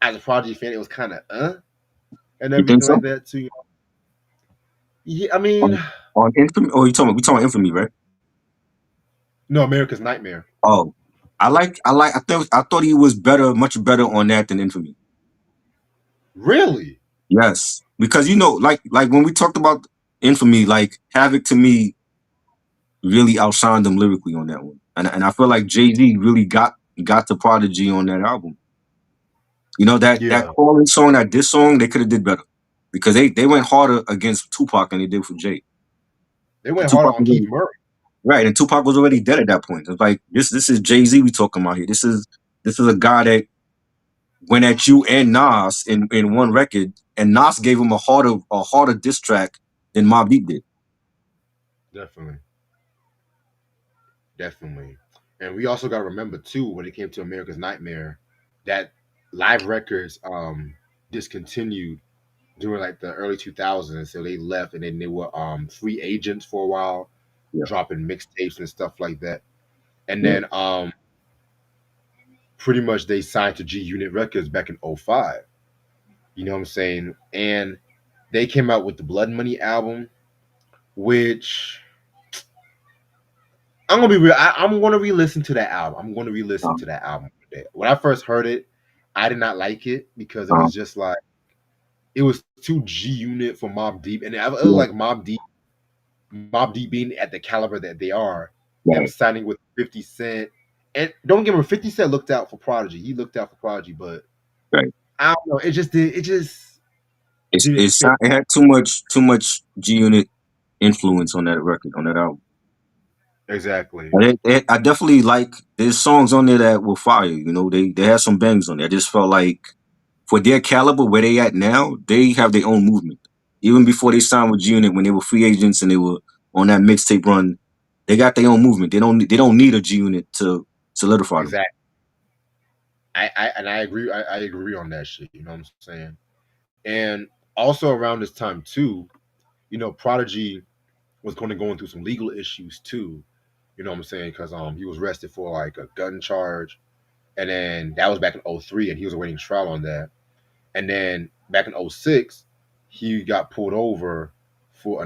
as a Prodigy fan, it was kind of and you think everything so? like that too. Yeah, I mean, On, on Infamy? Oh, we talking about Infamy, right? no, America's Nightmare. Oh, I thought he was better, much better on that than Infamy. Really? Yes, because like when we talked about Infamy, like Havoc to me really outshined them lyrically on that one, and I feel like Jay-Z really got the Prodigy on that album. That Yeah, calling song, that diss song, they could have did better because they went harder against Tupac than they did for Jay. they And went harder Tupac on was Keith already, Murray. right, and Tupac was already dead at that point. It's like this is Jay-Z we talking about here. This is a guy that went at you and Nas in one record, and Nas gave him a harder diss track than Mobb Deep did. Definitely, definitely. And we also got to remember too, when it came to America's Nightmare, that Live Records discontinued during like the early 2000s, so they left, and then they were free agents for a while, Yeah, dropping mixtapes and stuff like that. And yeah. then pretty much they signed to G Unit Records back in '05. You know what I'm saying? And they came out with the Blood Money album, which I'm gonna be real. I'm gonna re-listen to that album. I'm gonna re-listen to Um, that album. When I first heard it, I did not like it because it was um, just like it was too G Unit for Mob Deep, and it was yeah, like Mob Deep. Mobb Deep being at the caliber that they are, him Right, signing with 50 Cent. And don't get me wrong, 50 Cent looked out for Prodigy. He looked out for Prodigy, but right. I don't know. It just didn't It's fit. it had too much G Unit influence on that record, on that album. Exactly. And I definitely like, there's songs on there that were fire. They had some bangs on there. I just felt like for their caliber, where they at now, they have their own movement. Even before they signed with G Unit, when they were free agents and they were on that mixtape run, they got their own movement. They don't need a G Unit to solidify them. Exactly. I agree. I agree on that shit. You know what I'm saying? And also around this time too, Prodigy was going to go into some legal issues too. You know what I'm saying? Because he was arrested for like a gun charge, and then that was back in '03, and he was awaiting trial on that. And then back in '06, he got pulled over for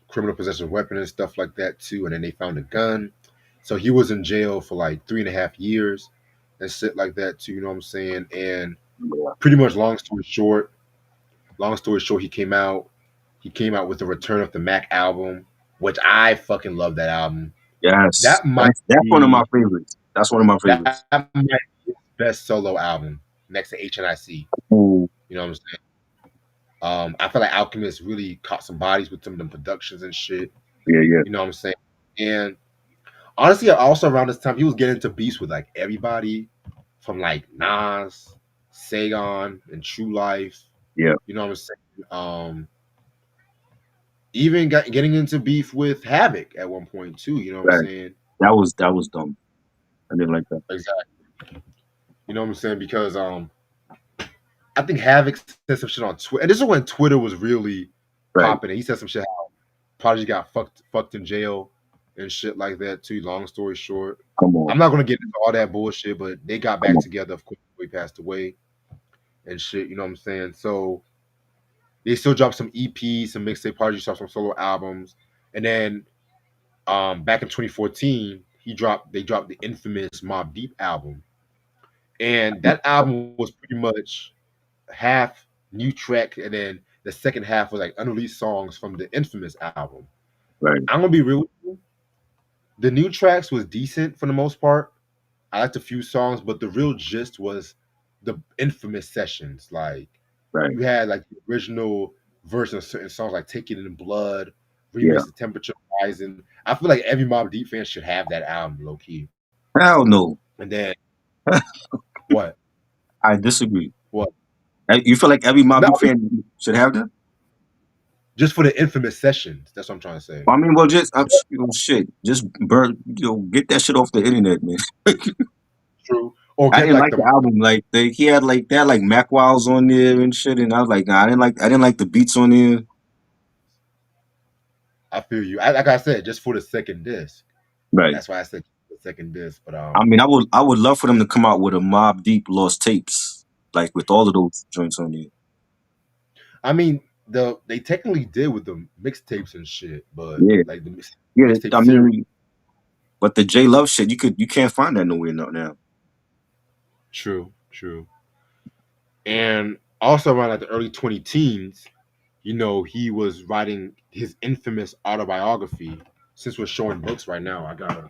criminal possession of weapon and stuff like that too. And then they found a gun, so he was in jail for like 3.5 years and shit like that too. You know what I'm saying? And Yeah. pretty much, long story short, he came out. He came out with the Return of the Mac album, which I fucking love that album. Yes, That might that's one of my be favorites. That's one of my that favorites. might be his best solo album next to HNIC. Oh, You know what I'm saying? I feel like Alchemist really caught some bodies with some of them productions and shit. yeah, yeah, You know what I'm saying? And honestly, also around this time, he was getting into beefs with like everybody from like Nas, Sagon, and True Life. yeah. You know what I'm saying? Even getting into beef with Havoc at one point too. You know what I'm Right. saying? That was dumb. I didn't like that. Exactly. You know what I'm saying? Because I think Havoc said some shit on Twitter, and this is when Twitter was really Right. popping. And he said some shit how Prodigy got fucked in jail and shit like that too. Long story short, Come on, I'm not gonna get into all that bullshit, but they got come back on. together. Of course, before he passed away and shit. You know what I'm saying? So they still dropped some EPs, some mixtape. Prodigy dropped some solo albums, and then back in 2014, they dropped the infamous Mobb Deep album, and that album was pretty much half new track, and then the second half was like unreleased songs from the infamous album. Right, I'm gonna be real with you. The new tracks was decent for the most part. I liked a few songs, but the real gist was the infamous sessions. Like right. you had like the original version of certain songs, like "Take It in Blood," Yeah. remix "The Temperature Rising." I feel like every Mobb Deep fan should have that album, low key. Hell no. And then what? I disagree. What? You feel like every Mobb No, Deep fan should have that? just for the infamous sessions. That's what I'm trying to say. I mean, well, just shit. Just burn. Get that shit off the internet, man. True. Or I get didn't like like the album. Like he had like they had like Mac Wiles on there and shit, and I was like, nah, I didn't like the beats on there. I feel you. Like I said, just for the second disc. Right. That's why I said the second disc. But I mean, I would love for them to come out with a Mobb Deep lost tapes, like with all of those joints on there. I mean, they technically did with the mixtapes and shit, but Yeah, like the yeah. mixtape I series. mean, but the J Love shit, you can't find that nowhere now. True, true. And also around like the early 20 teens, he was writing his infamous autobiography. Since we're showing books right now, I gotta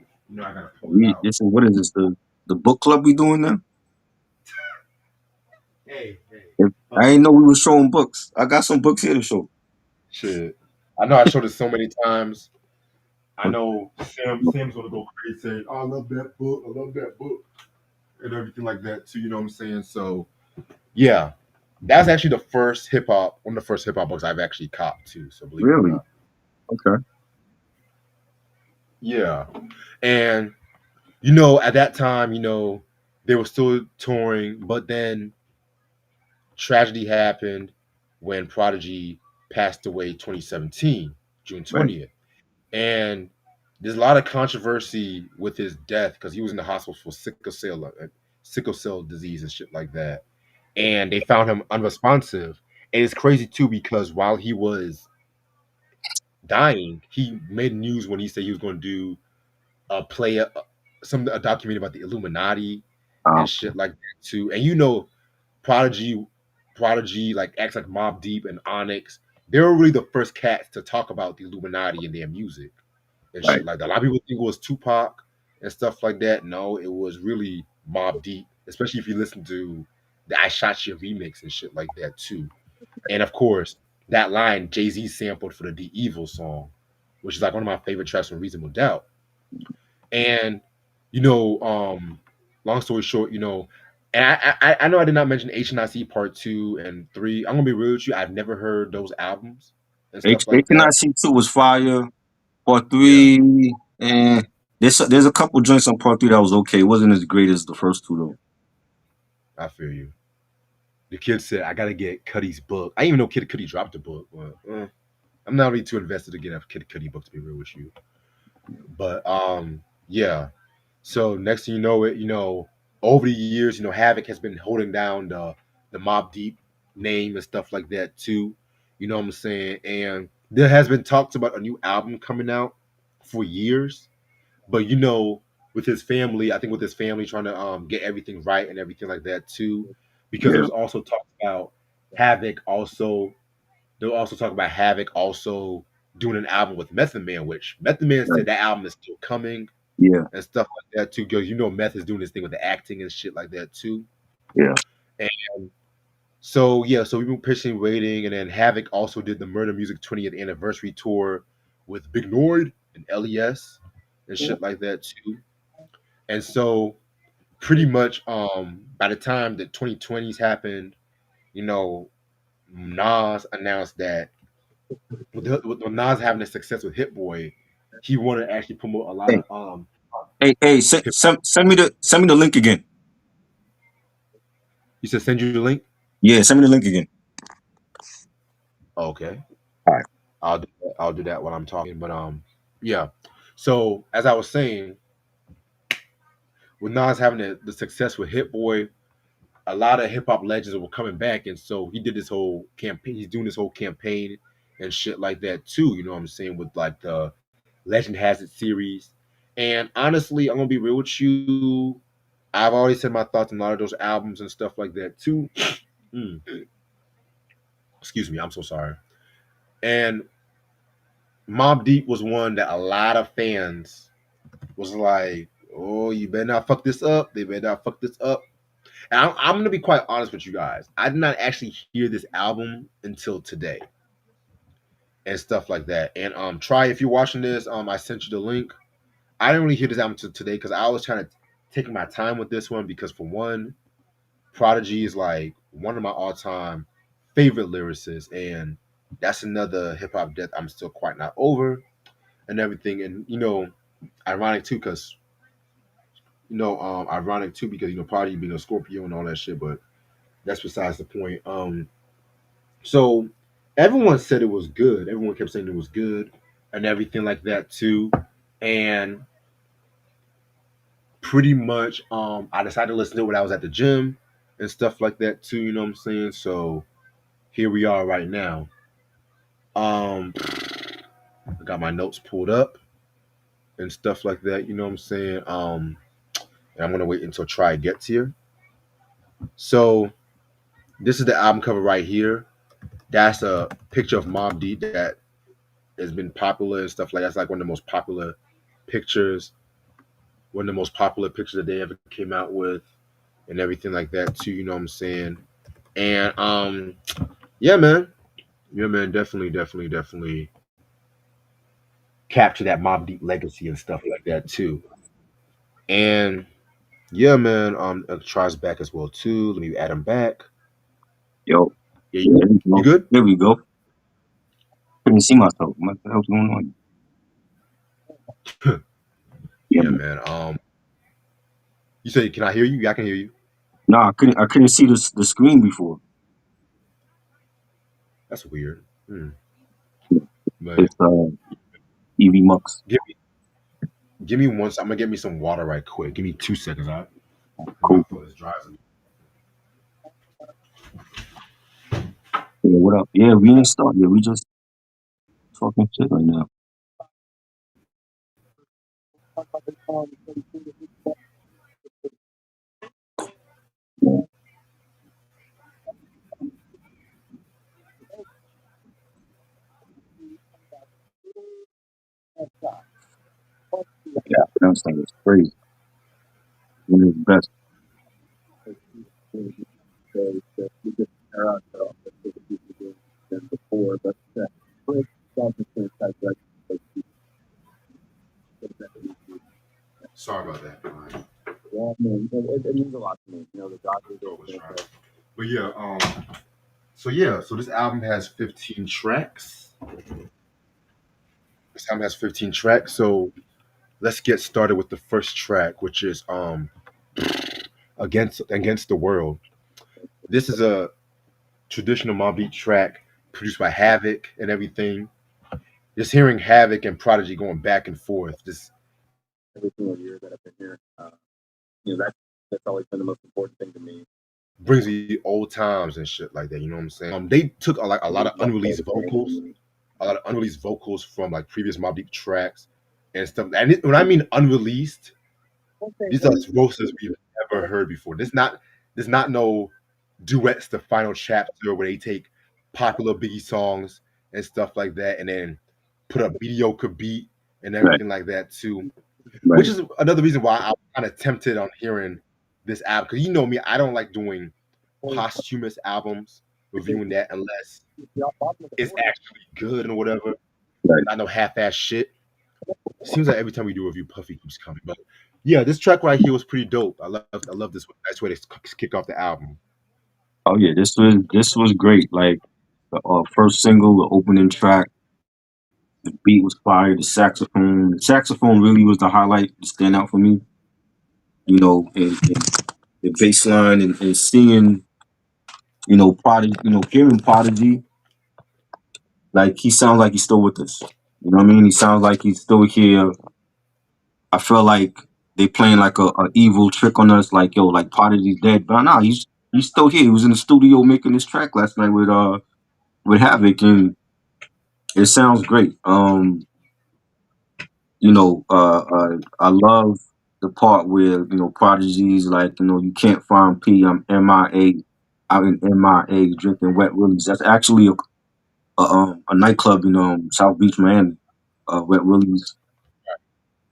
pull it out. This is what is this the book club we doing now? Hey, hey, If, I fuck ain't it. know we was showing books. I got some books here to show. Shit. I know I showed it so many times. I know Sam's gonna go crazy saying, "Oh, I love that book. I love that book," and everything like that too. You know what I'm saying? So yeah, that's actually one of the first hip hop books I've actually copped too. So believe it or Really? not, Okay. yeah. And at that time, they were still touring, but then tragedy happened when Prodigy passed away 2017, June Right. 20th. And there's a lot of controversy with his death because he was in the hospital for sickle cell disease and shit like that. And they found him unresponsive. And it's crazy too because while he was dying, he made news when he said he was going to do a documentary about the Illuminati Uh, and shit like that too. And Prodigy like acts like Mobb Deep and Onyx. they were really the first cats to talk about the Illuminati in their music and Right. shit like that. A lot of people think it was Tupac and stuff like that. No, it was really Mobb Deep, especially if you listen to the I Shot You remix and shit like that too. And of course, that line Jay-Z sampled for the The Evil song, which is like one of my favorite tracks from Reasonable Doubt. And you know, long story short, and I know I did not mention HNIC Part Two and Three. I'm gonna be real with you. I've never heard those albums and stuff like that. HNIC 2 was fire. Part Yeah, 3, there's a couple joints on part 3 that was okay. It wasn't as great as the first two though. I feel you. The kid said, "I gotta get Cuddy's book." I didn't even know Kid Cudi dropped a book. But, I'm not really too invested to get a Kid Cudi book to be real with you. But yeah. So next thing you know, over the years, Havoc has been holding down the Mobb Deep name and stuff like that too. You know what I'm saying? And there has been talks about a new album coming out for years, but with his family, I think with his family trying to get everything right and everything like that too, because Yeah, there's also talk about Havoc also. They'll also talk about Havoc also doing an album with Method Man, which Method Man right. said that album is still coming Yeah, and stuff like that too. Because Meth is doing this thing with the acting and shit like that too. yeah, And so yeah, so we've been pitching, waiting, and then Havoc also did the Murder Music 20th anniversary tour with Big Noid and LES and yeah. shit like that too. And so pretty much by the time the 2020s happened, you know, Nas announced that with Nas having a success with Hit Boy, he wanted to actually promote a lot Hey, of hey, hip hop. send me the link again. He said send you the link. Yeah, send me the link again. Okay. All right. I'll do that while I'm talking. But yeah. So as I was saying, with Nas having the success with Hit Boy, a lot of hip hop legends were coming back, and so he did this whole campaign. He's doing this whole campaign and shit like that too. You know what I'm saying, with like the Legend Has It series. And honestly, I'm gonna be real with you. I've already said my thoughts on a lot of those albums and stuff like that too. Mm, excuse me, I'm so sorry. And Mobb Deep was one that a lot of fans was like, "Oh, you better not fuck this up. They better not fuck this up." And I'm gonna be quite honest with you guys. I did not actually hear this album until today and stuff like that. And try if you're watching this, I sent you the link. I didn't really hear this album until today because I was trying to take my time with this one because for one, Prodigy is like one of my all-time favorite lyricists, and that's another hip hop death I'm still quite not over and everything. And ironic too, because Prodigy being a Scorpio and all that shit, but that's besides the point. So everyone said it was good. Everyone kept saying it was good and everything like that too. And pretty much, I decided to listen to it when I was at the gym and stuff like that too. You know what I'm saying? So here we are right now. I got my notes pulled up and stuff like that. You know what I'm saying? And I'm gonna wait until Try gets here. So this is the album cover right here. That's a picture of Mobb Deep that has been popular and stuff like that. That's like one of the most popular pictures, one of the most popular pictures that they ever came out with, and everything like that too. You know what I'm saying? And yeah, man, definitely capture that Mobb Deep legacy and stuff like that too. And yeah, man, tries back as well too. Let me add him back. Yo, Yeah, there we you go. good? There we go. Couldn't see myself. What the hell's going on? Yeah, Yeah, man. man. You say, can I hear you? Yeah, I can hear you. Nah, I couldn't see the screen before. That's weird. But It's EV Mux. give me, give me once. I'm gonna get me some water right quick. Give me 2 seconds. All right. My Cool. foot is dry. Yeah, what up? Yeah, we didn't start. Yeah, we just talking shit right now. Yeah, that's like it's crazy. One of the best. Sorry about that. My dog was trying. But yeah, so this album has 15 tracks. This album has 15 tracks. So let's get started with the first track, which is Against the World. This is a traditional Mobb Deep track produced by Havoc and everything. Just hearing Havoc and Prodigy going back and forth, just brings me old times and shit like that. You know what I'm saying? They took like a lot of unreleased vocals, from like previous Mobb Deep tracks and stuff. And when I mean unreleased, these are roasters we've never heard before. There's not no duets to Final Chapter where they take popular Biggie songs and stuff like that and then put a mediocre beat and Right, everything like that too. Which right. is another reason why I'm kind of tempted on hearing this album because you know me, I don't like doing posthumous albums, reviewing that unless it's actually good and whatever. Right. Not no half-ass shit. Seems like every time we do a review, Puffy keeps coming. But yeah, this track right here was pretty dope. I love this one. Nice way to kick off the album. Oh yeah, this was great. Like the first single, the opening track, the beat was fire. The saxophone really was the highlight, the standout for me. And the bass line and seeing, Prodigy, hearing Prodigy, like he sounds like he's still with us. You know what I mean? He sounds like he's still here. I feel like they playing like a evil trick on us, like yo, like Prodigy's dead, but nah, he's still here. He was in the studio making this track last night with Havoc, and it sounds great. I love the part where Prodigy's like, you can't find P. I'm MIA, out in MIA drinking wet willies. That's actually a nightclub in South Beach, Miami. Wet willies.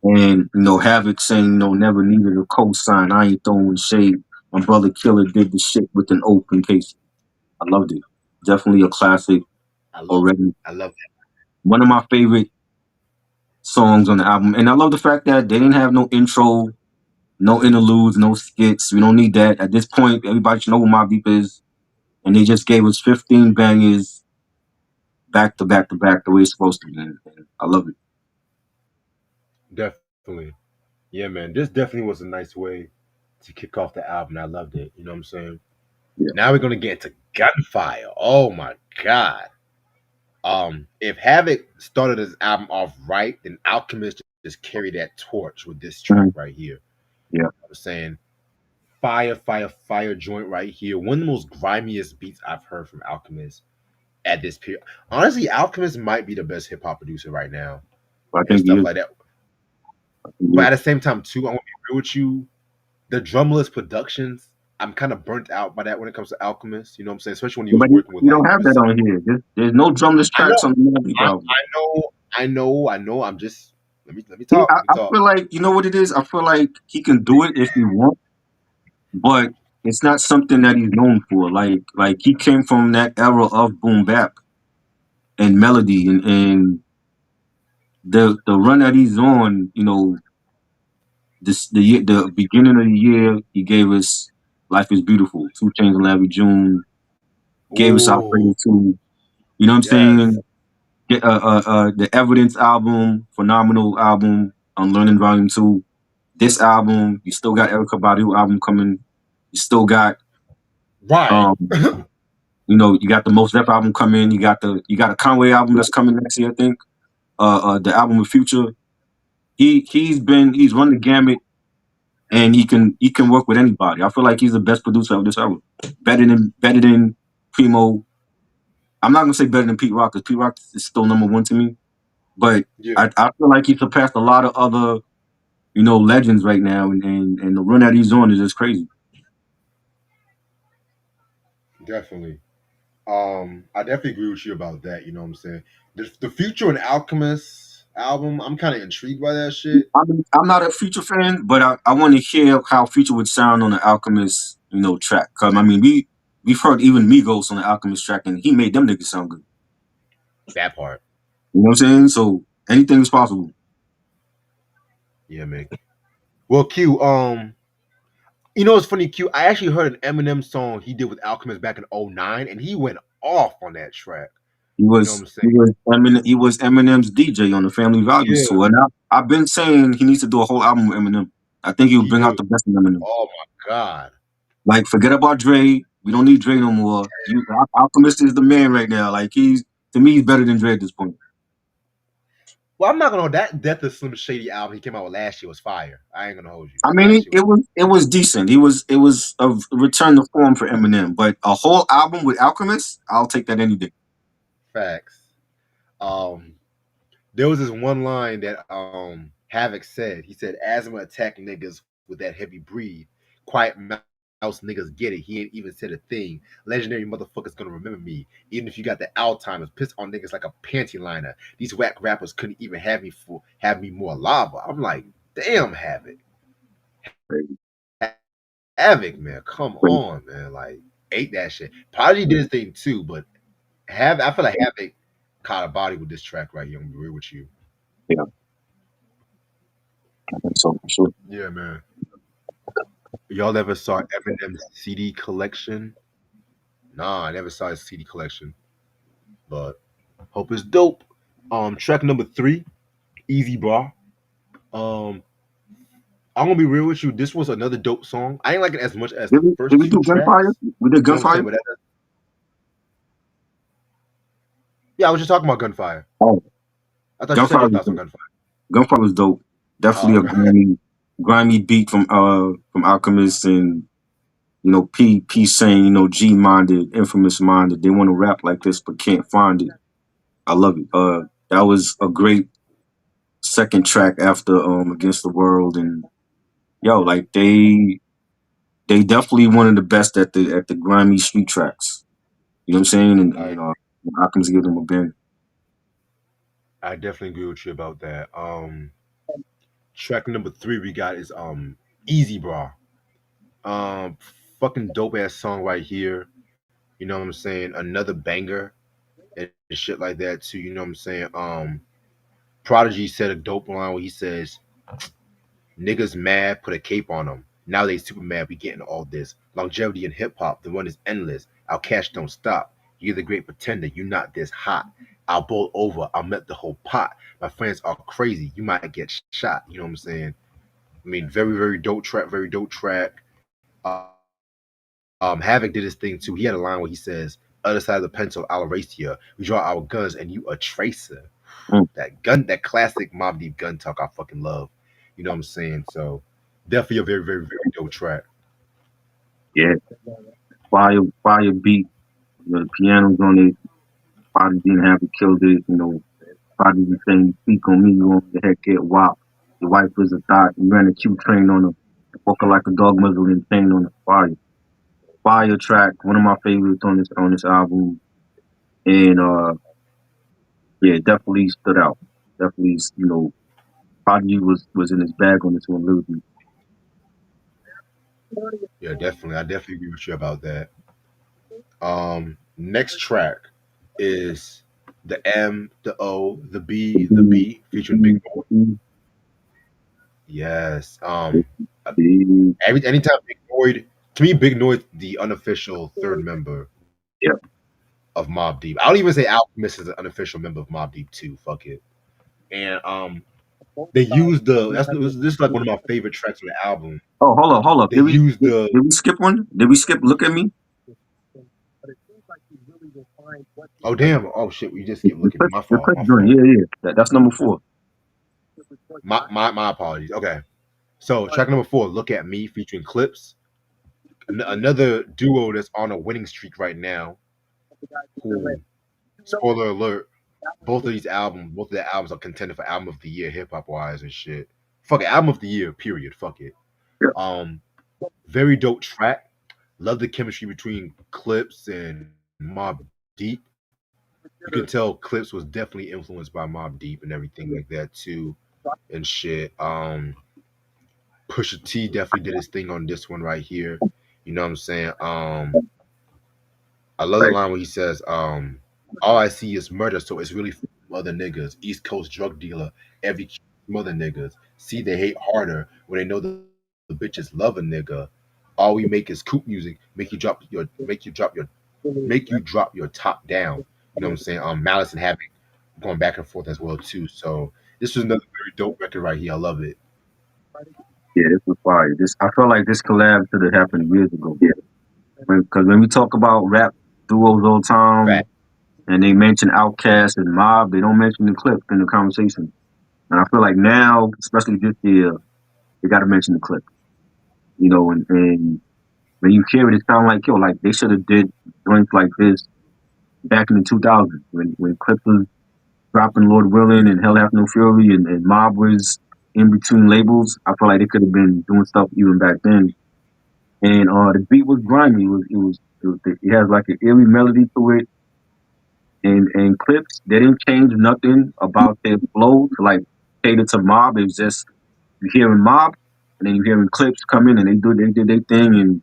And Havoc saying, never needed a cosign. I ain't throwing shade. My brother Killer did the shit with an open case. I loved it. Definitely a classic I love already. I love One of my favorite songs on the album. And I love the fact that they didn't have no intro, no interludes, no skits. We don't need that. At this point, everybody should know what Mobb Deep is. And they just gave us 15 bangers back to back to back the way it's supposed to be. And I love it. that. Definitely. Yeah, man. This definitely was a nice way to kick off the album. I loved it. You know what I'm saying? Yeah. Now we're gonna get into Gunfire. Oh my god. If Havoc started his album off right, then Alchemist just carried that torch with this track Mhm. right here. Yeah. I'm saying fire, fire, fire joint right here. One of the most grimiest beats I've heard from Alchemist at this period. Honestly, Alchemist might be the best hip hop producer right now I and think he stuff is. like that. He But is. at the same time, too, I want to be real with you. The drumless productions, I'm kind of burnt out by that when it comes to Alchemist. You know what I'm saying? Especially when he was But working with you like don't have that Griselda. on here. There's no drumless I tracks know, on the Mobb Deep album. I know. I'm just let me He, talk. I, Let me I talk. feel like, you know what it is? I feel like he can do it if he wants, but it's not something that he's known for. Like he came from that era of boom bap and melody, and the run that he's on, the beginning of the year he gave us Life is Beautiful, 2 Chainz and Larry June, gave us Oh Operator 2. You know what I'm yes, saying? The Evidence album, phenomenal album, Unlearning Volume 2. This album, you still got Erica Badu album coming. You still got right. um, you got the Most Def album coming. You got a Conway album that's coming next year, I think. The album with Future. He's run the gamut, and he can work with anybody. I feel like he's the best producer of this album. Better than Primo. I'm not gonna say better than Pete Rock because Pete Rock is still number one to me. But Yeah, I feel like he surpassed a lot of other legends right now, and the run that he's on is just crazy. definitely. I definitely agree with you about that. You know what I'm saying? The Future and Alchemist. album. I'm kind of intrigued by that shit. I'm not a Future fan, but I want to hear how Future would sound on the Alchemist, track. Cause I mean, we've heard even Migos on the Alchemist track, and he made them niggas sound good. That part. You know what I'm saying? So anything is possible. Yeah, man. Well, Q. It's funny, Q. I actually heard an Eminem song he did with Alchemist back in '09, and he went off on that track. He You know what was I'm he saying? was Eminem, he was Eminem's DJ on the Family Values Yeah, tour, and I've been saying he needs to do a whole album with Eminem. I think he would he bring do. out the best in Eminem. Oh my god. Like, forget about Dre. We don't need Dre no more. Alchemist is the man right now. Like, to me, he's better than Dre at this point. Well, I'm not gonna hold that Death of Slim Shady album he came out with last year was fire. I ain't gonna hold you. I mean, Last year was it was decent. It was a return to form for Eminem. But a whole album with Alchemist, I'll take that any day. facts. Um, there was this one line that Havoc said. He said, "Asthma attack niggas with that heavy breed. Quiet mouse niggas get it. He ain't even said a thing. Legendary motherfuckers gonna remember me. Even if you got the Alzheimer's, piss on niggas like a panty liner. These whack rappers couldn't even have me more lava." I'm like, damn, Crazy, Havoc, man, come crazy. on, man, like ate that shit. Prodigy did his thing too, but I feel like Havoc caught a body with this track right here. I'm gonna be real with you. Yeah, I think so for sure. Yeah, man. Y'all ever saw Eminem's CD collection? Nah, I never saw his CD collection, but hope it's dope. Track number 3, Easy Bar. Um, I'm gonna be real with you. This was another dope song. I ain't like it as much as Did the we did first we two do Gunfire? tracks. We did You know what I'm Gunfire. saying? Yeah, I was just talking about Gunfire. Oh, I thought you said Gunfire your was thoughts on dope. Gunfire. Gunfire was dope. Definitely Oh, a grimy beat from Alchemist, and P saying, G minded, infamous minded. They want to rap like this but can't find it. I love it. That was a great second track after Against the World, and yo, like they definitely one of the best at the grimy street tracks. You know what I'm saying? And I Alchemist give them a bang. I definitely agree with you about that. Track number 3 we got is Easy Bra. Um, fucking dope ass song right here. You know what I'm saying? Another banger and shit like that too. You know what I'm saying? Prodigy said a dope line where he says, "Niggas mad, put a cape on them. Now they super mad. We getting all this longevity in hip hop. The run is endless. Our cash don't stop. You're the great pretender. You're not this hot. I'll boil over. I'll melt the whole pot. My friends are crazy. You might get shot." You know what I'm saying? I mean, very, very dope track, very dope track. Havoc did his thing too. He had a line where he says, "Other side of the pencil, I'll erase you. We draw our guns and you a tracer." Mm, That classic Mobb Deep gun talk I fucking love. You know what I'm saying? So definitely a very, very, very dope track. yeah, fire beat. The piano's on it. Prodigy didn't have to kill it. Prodigy saying, "Speak on me, you on the head get wop. Your wife was a thought. You ran a Q train on her, walking like a dog muzzled and chain on the fire." Fire track, one of my favorites on this album, and yeah, definitely stood out. Definitely, Prodigy was in his bag on this one lyrically. Yeah, definitely. I definitely agree with you about that. Next track is the M, the O, the B, featuring Big Boy. Yes. Anytime Big Noid, to me, Big Noid, the unofficial third member Yeah. of Mobb Deep. I don't even say Alchemist is an unofficial member of Mobb Deep too. Fuck it. And they used this is like one of my favorite tracks on the album. Oh, hold up. They used the Did we skip one? Did we skip Look at Me? oh damn oh shit we just keep looking at me. My The fault, Chris my joint. fault. Yeah, yeah. That's number 4. My apologies. Okay, so track number 4, Look at Me, featuring Clips, another duo that's on a winning streak right now. Who, spoiler alert, both of their albums are contended for album of the year, hip hop wise and shit. Fuck it, album of the year, period. Fuck it. Yeah. Um, very dope track. Love the chemistry between Clips and Mobb Deep. you can tell Clips was definitely influenced by Mobb Deep and everything like that too and shit. Pusha T definitely did his thing on this one right here. You know what I'm saying? I love the line where he says, all I see is murder, so it's really other niggas. East Coast drug dealer, every mother niggas. See they hate harder when they know the bitches love a nigga. All we make is coop music, make you drop your top down. You know what I'm saying? Malice and Havoc going back and forth as well too. So this was another very dope record right here. I love it. Yeah, this was fire. This I felt like this collab should have happened years ago. Because when we talk about rap duos all the time, Fact. and they mention Outkast and Mob, they don't mention the clip in the conversation. And I feel like now, especially this year, they got to mention the clip. And when you hear it, it sounds like like they should have did joints like this back in the 2000s when Clip was dropping Lord Willing and Hell Hath No Fury and Mob was in between labels. I feel like they could have been doing stuff even back then. And the beat was grimy. It has like an eerie melody to it. And Clips, they didn't change nothing about their flow to like cater to Mob. It was just you hearing Mob, and then you hearing Clips come in and they did their thing. And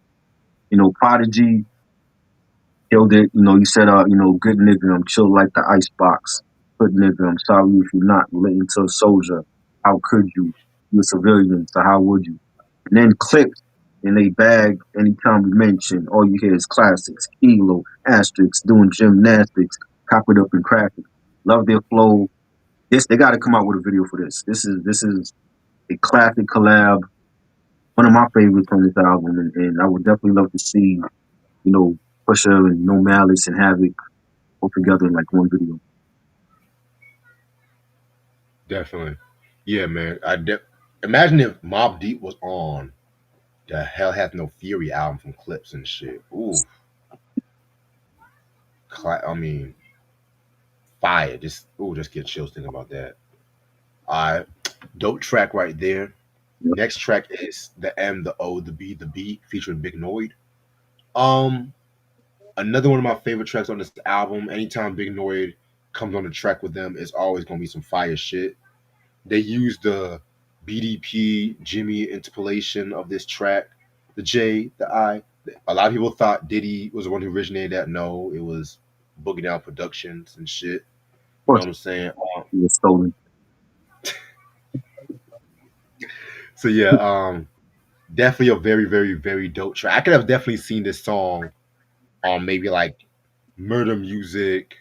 Prodigy killed it. You said good nigga, I'm chill like the ice box. Good nigga, I'm sorry if you're not relating to a soldier. How could you? You're a civilian, so how would you? And then Clips in they bag anytime we mention, all you hear is classics, kilo, asterisks, doing gymnastics, cop it up and crack it. Love their flow. This they gotta come out with a video for this. This is a classic collab, one of my favorites on this album, and I would definitely love to see, you know, Pusha and No Malice and Havoc all together in like one video. Definitely. Yeah, man. Imagine if Mobb Deep was on the Hell Hath No Fury album from Clips and shit. Ooh, I mean, fire. Just get chills thinking about that. All right, dope track right there. Yep. Next track is the M, the O, the B featuring Big Noid. Um, Another one of my favorite tracks on this album. Anytime Big Noid comes on the track with them, it's always gonna be some fire shit. They use the BDP Jimmy interpolation of this track, the J, the I. A lot of people thought Diddy was the one who originated that. No, it was Boogie Down Productions and shit. Of You know course, what I'm saying? it was stolen. So yeah, definitely a very, very, very dope track. I could have definitely seen this song on maybe like Murder Music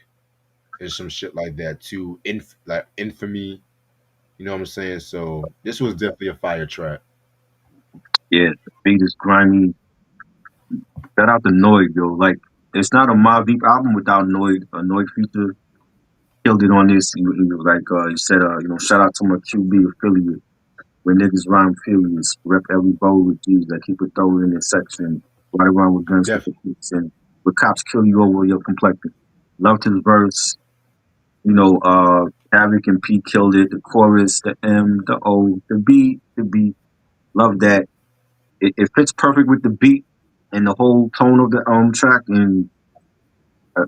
and some shit like that too. Like Infamy. You know what I'm saying? So this was definitely a fire track. Yeah, the beat is grimy. Shout out to Noid, yo. Like, it's not a Mobb Deep album without Noid. A Noid feature killed it on this. He was like, he said, shout out to my QB affiliate. Where niggas rhyme furious, rep every bowl with G's that keep it thrown in their section. Ride around with guns with the Definitely. kicks and where cops kill you over your complexion. Loved his verse. Havoc and P killed it. The chorus, the M, the O, the B, the B. Love that. It fits perfect with the beat and the whole tone of the track. And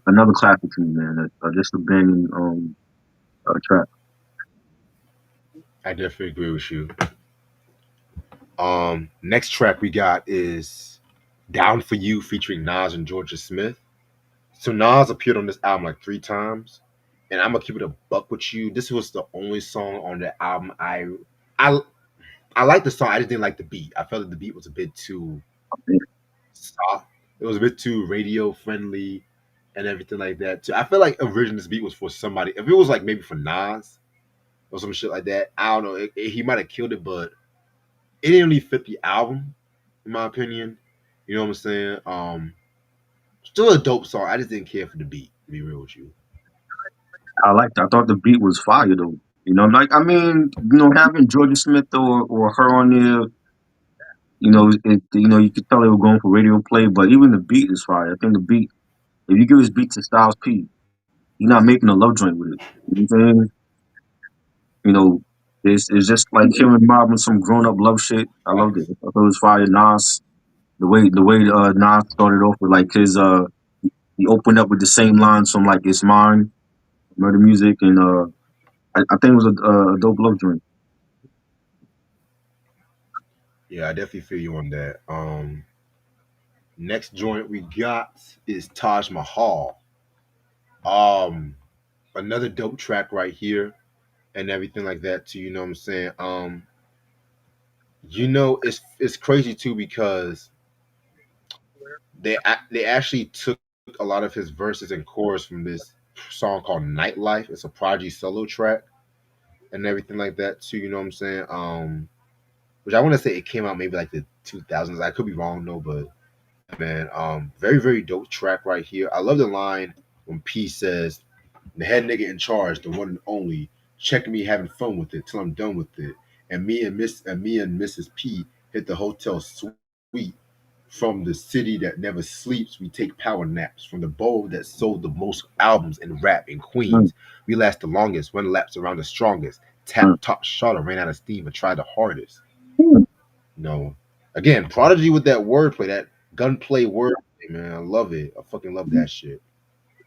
another classic to me, man. Just a banging track. I definitely agree with you. Next track we got is Down for You featuring Nas and Georgia Smith. So Nas appeared on this album like 3 times, and I'm gonna keep it a buck with you. This was the only song on the album I I like the song. I just didn't like the beat. I felt that the beat was a bit too soft. It was a bit too radio friendly and everything like that. Too. I feel like originally this beat was for somebody. If it was like maybe for Nas or some shit like that, I don't know. He might have killed it, but it didn't really fit the album, in my opinion. You know what I'm saying? Still a dope song. I just didn't care for the beat. To be real with you. I liked it. I thought the beat was fire though. Like I mean, having Georgia Smith or her on there, you could tell they were going for radio play, but even the beat is fire. I think the beat, if you give this beat to Styles P, you're not making a love joint with it. You know what I'm saying? You know, it's just like him and Mob and some grown up love shit. I loved it. I thought it was fire. Nas, the way Nas started off with like his he opened up with the same lines from like It's Mine. Murder Music, and I think it was a dope love joint. Yeah, I definitely feel you on that. Next joint we got is Taj Mahal. Um, Another dope track right here and everything like that too. You know what I'm saying? It's crazy too because they actually took a lot of his verses and chorus from this song called Nightlife. It's a Prodigy solo track and everything like that too. You know what I'm saying? Which I want to say it came out maybe like the 2000s. I could be wrong though, but man, very very dope track right here. I love the line when P says, "The head nigga in charge, the one and only, checking me having fun with it till I'm done with it." And me and Mrs. P hit the hotel suite. From the city that never sleeps, we take power naps. From the bowl that sold the most albums in rap in Mm, Queens, we last the longest, run laps around the strongest. mm, Tap top shot ran out of steam and tried the hardest. mm. No. Again, Prodigy with that wordplay, that gunplay wordplay, man. I love it. I fucking love that shit.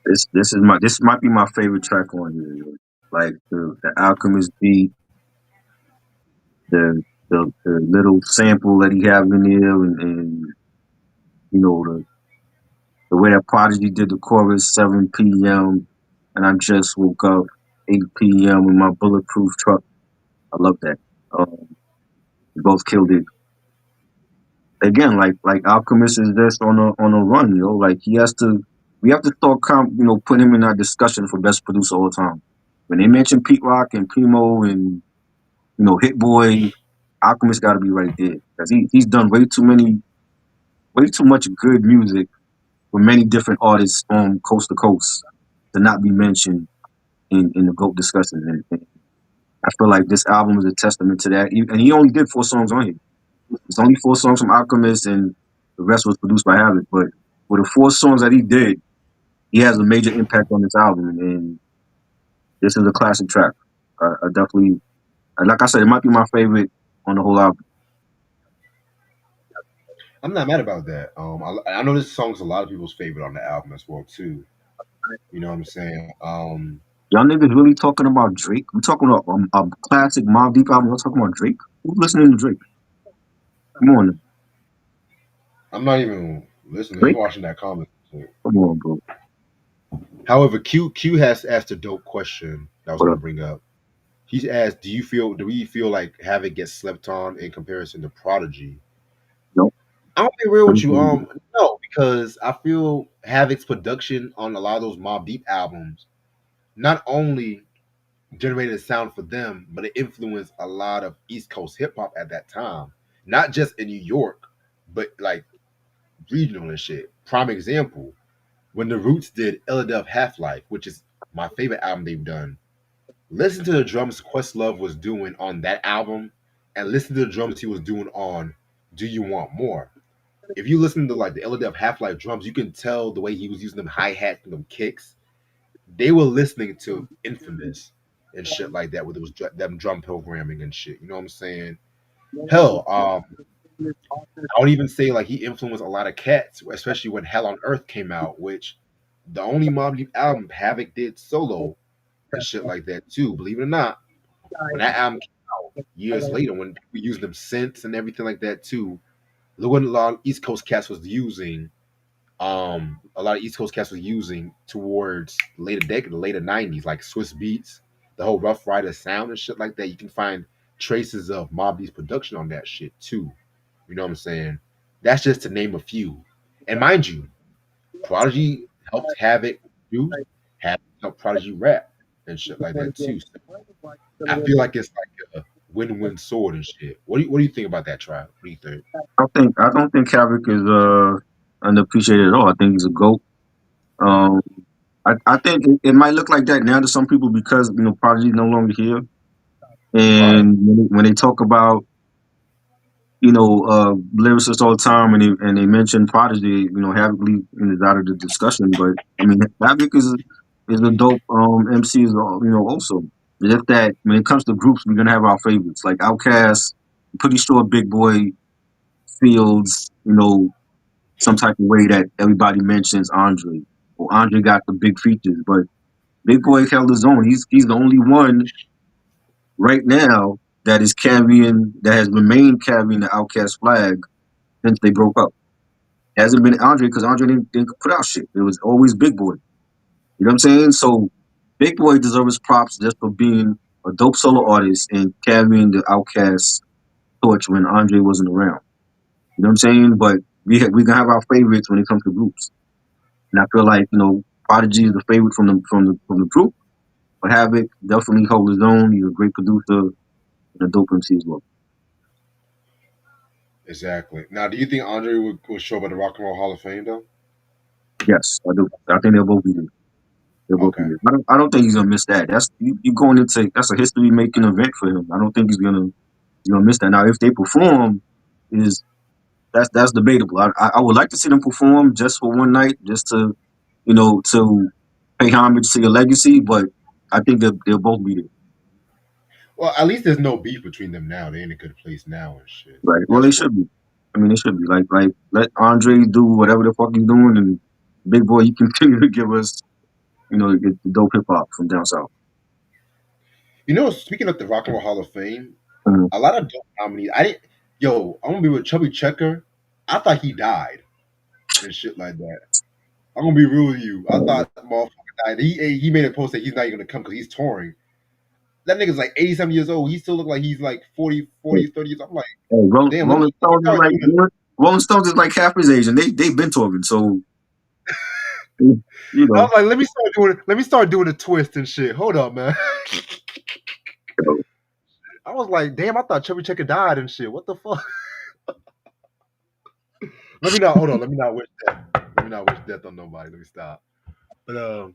This might be my favorite track on here. Yo. Like the Alchemist beat, the little sample that he have in there, and you know the way that Prodigy did the chorus, 7 p.m. and I just woke up, 8 p.m. in my bulletproof truck. I love that. We both killed it. Again, like Alchemist is just on a run, yo. Like he has to. We have to start, put him in our discussion for best producer all time. When they mention Pete Rock and Primo and Hit Boy, Alchemist got to be right there because he's done way too much good music with many different artists from coast to coast to not be mentioned in the GOAT discussion. And I feel like this album is a testament to that. And he only did 4 songs on here. It's only 4 songs from Alchemist, and the rest was produced by Havoc. But with the 4 songs that he did, he has a major impact on this album. And this is a classic track. I definitely, like I said, it might be my favorite on the whole album. I'm not mad about that. I know this song's a lot of people's favorite on the album as well too. You know what I'm saying? Y'all niggas really talking about Drake? We talking about a classic Mobb Deep album. We're talking about Drake. Who's listening to Drake? Come on, I'm not even listening. I'm Drake. watching that comment. Come on, bro. However, Q has asked a dope question that I was What going to up? bring up. He's asked, do we feel like Havoc gets slept on in comparison to Prodigy? No. I'm gonna be real What with you you. doing? No, because I feel Havoc's production on a lot of those Mobb Deep albums not only generated a sound for them, but it influenced a lot of East Coast hip hop at that time. Not just in New York, but like regional and shit. Prime example, when the Roots did Illadelph Half Life, which is my favorite album they've done. Listen to the drums Questlove was doing on that album, and listen to the drums he was doing on Do You Want More. If you listen to like the Illadelph Half Life drums, you can tell the way he was using them hi hats and them kicks. They were listening to Infamous and shit like that with those them drum programming and shit. You know what I'm saying? Hell, I would even say like he influenced a lot of cats, especially when Hell on Earth came out, which the only Mobb Deep album Havoc did solo and shit like that too. Believe it or not, when that album came out years later, when we used them synths and everything like that too, look what a lot of East Coast cats was using. A lot of East Coast cats was using towards later decade, the later '90s, like Swiss Beats, the whole Rough Rider sound and shit like that. You can find traces of Mobb Deep's production on that shit too. You know what I'm saying? That's just to name a few. And mind you, Prodigy helped Havoc produce, Havoc helped Prodigy rap and shit like that too. So I feel like it's like a win-win sword and shit. What do you think about that trial? What do you think? I don't think Havoc is underappreciated at all. I think he's a goat. Um, I think it might look like that now to some people because Prodigy's no longer here, Right. and when they talk about lyricists all the time, and they mention Prodigy, Havoc is out of the discussion. But I mean, Havoc is a dope MC as well, also. It's just that when it comes to groups, we're gonna have our favorites like Outkast. I'm pretty sure Big Boy feels some type of way that everybody mentions Andre. Well, Andre got the big features, but Big Boy held his own. He's the only one right now that is carrying that has remained carrying the Outcast flag since they broke up. It hasn't been Andre because Andre didn't put out shit. It was always Big Boy. You know what I'm saying? So Big Boy deserves props just for being a dope solo artist and carrying the Outcast torch when Andre wasn't around. You know what I'm saying? But we can have our favorites when it comes to groups, and I feel like Prodigy is the favorite from the group. But Havoc definitely holds his own. He's a great producer and a dope MC as well. Exactly. Now, do you think Andre would show up at the Rock and Roll Hall of Fame though? Yes, I do. I think they'll both be there. They'll both be Okay. there. I don't think he's gonna miss that. That's you going into that's a history making event for him. I don't think he's gonna miss that. Now, if they perform, is that's debatable. I would like to see them perform just for one night, just to pay homage to your legacy. But I think they'll both be there. Well, at least there's no beef between them now. They're in a good place now and shit. Right. Well, they That's what. should be. I mean, they should be. Like let Andre do whatever the fuck he's doing, and Big Boy, you continue to give us, the dope hip hop from down south. Speaking of the Rock and Roll Hall of Fame, Mhm. a lot of dope nominees. I didn't. Yo, I'm gonna be with Chubby Checker. I thought he died and shit like that. I'm gonna be real with you. I thought that motherfucker died. He made a post that he's not even gonna come because he's touring. That nigga's like 87 years old. He still look like he's like 30 years. I'm like, Hey, damn. Rolling Let me Stones is start like doing it. Rolling Stones is like half his age, and they've been touring. So you I know, was like, let me start doing it. Let me start doing a twist and shit. Hold up, man. I was like, damn. I thought Chubby Checker died and shit. What the fuck? Let me not. Hold on. Let me not wish death. Let me not wish death on nobody. Let me stop. But all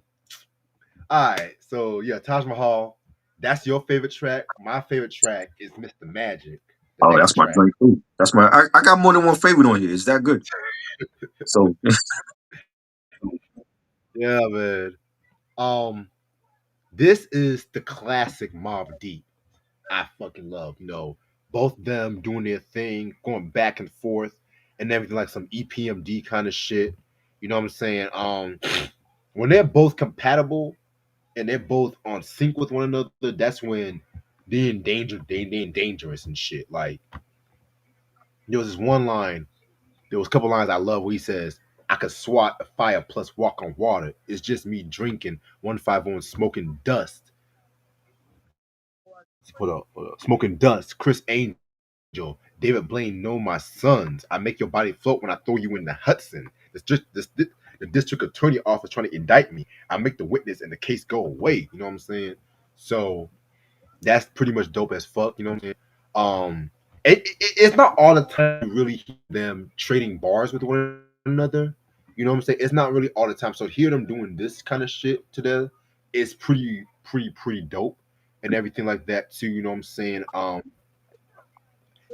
right. So yeah, Taj Mahal. That's your favorite track. My favorite track is Mr. Magic, the oh, next that's my track. drink too. That's my. I got more than one favorite on here. Is that good? So Yeah, man. Um, this is the classic Mobb Deep. I fucking love. Both them doing their thing, going back and forth, and everything like some EPMD kind of shit. You know what I'm saying? When they're both compatible and they're both on sync with one another, that's when they're dangerous and shit. Like there was this one line, there was a couple lines I love where he says, I could swat a fire plus walk on water. It's just me drinking 151 smoking dust. Put up. Smoking dust. Chris Angel. David Blaine know my sons. I make your body float when I throw you in the Hudson. The district attorney office trying to indict me. I make the witness and the case go away. You know what I'm saying? So that's pretty much dope as fuck. You know what I'm saying? It's not all the time you really hear them trading bars with one another. You know what I'm saying? It's not really all the time. So hear them doing this kind of shit today is pretty dope and everything like that too. You know what I'm saying?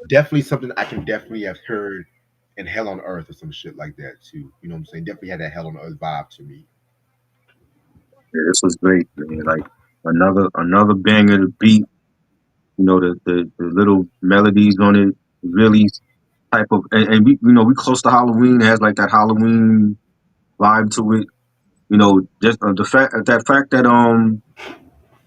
Definitely something I can definitely have heard in Hell on Earth or some shit like that too. You know what I'm saying? Definitely had that Hell on Earth vibe to me. yeah, this was great, man. Like another banger to beat. The little melodies on it really type of and we close to Halloween. It has like that Halloween vibe to it. Just the fact that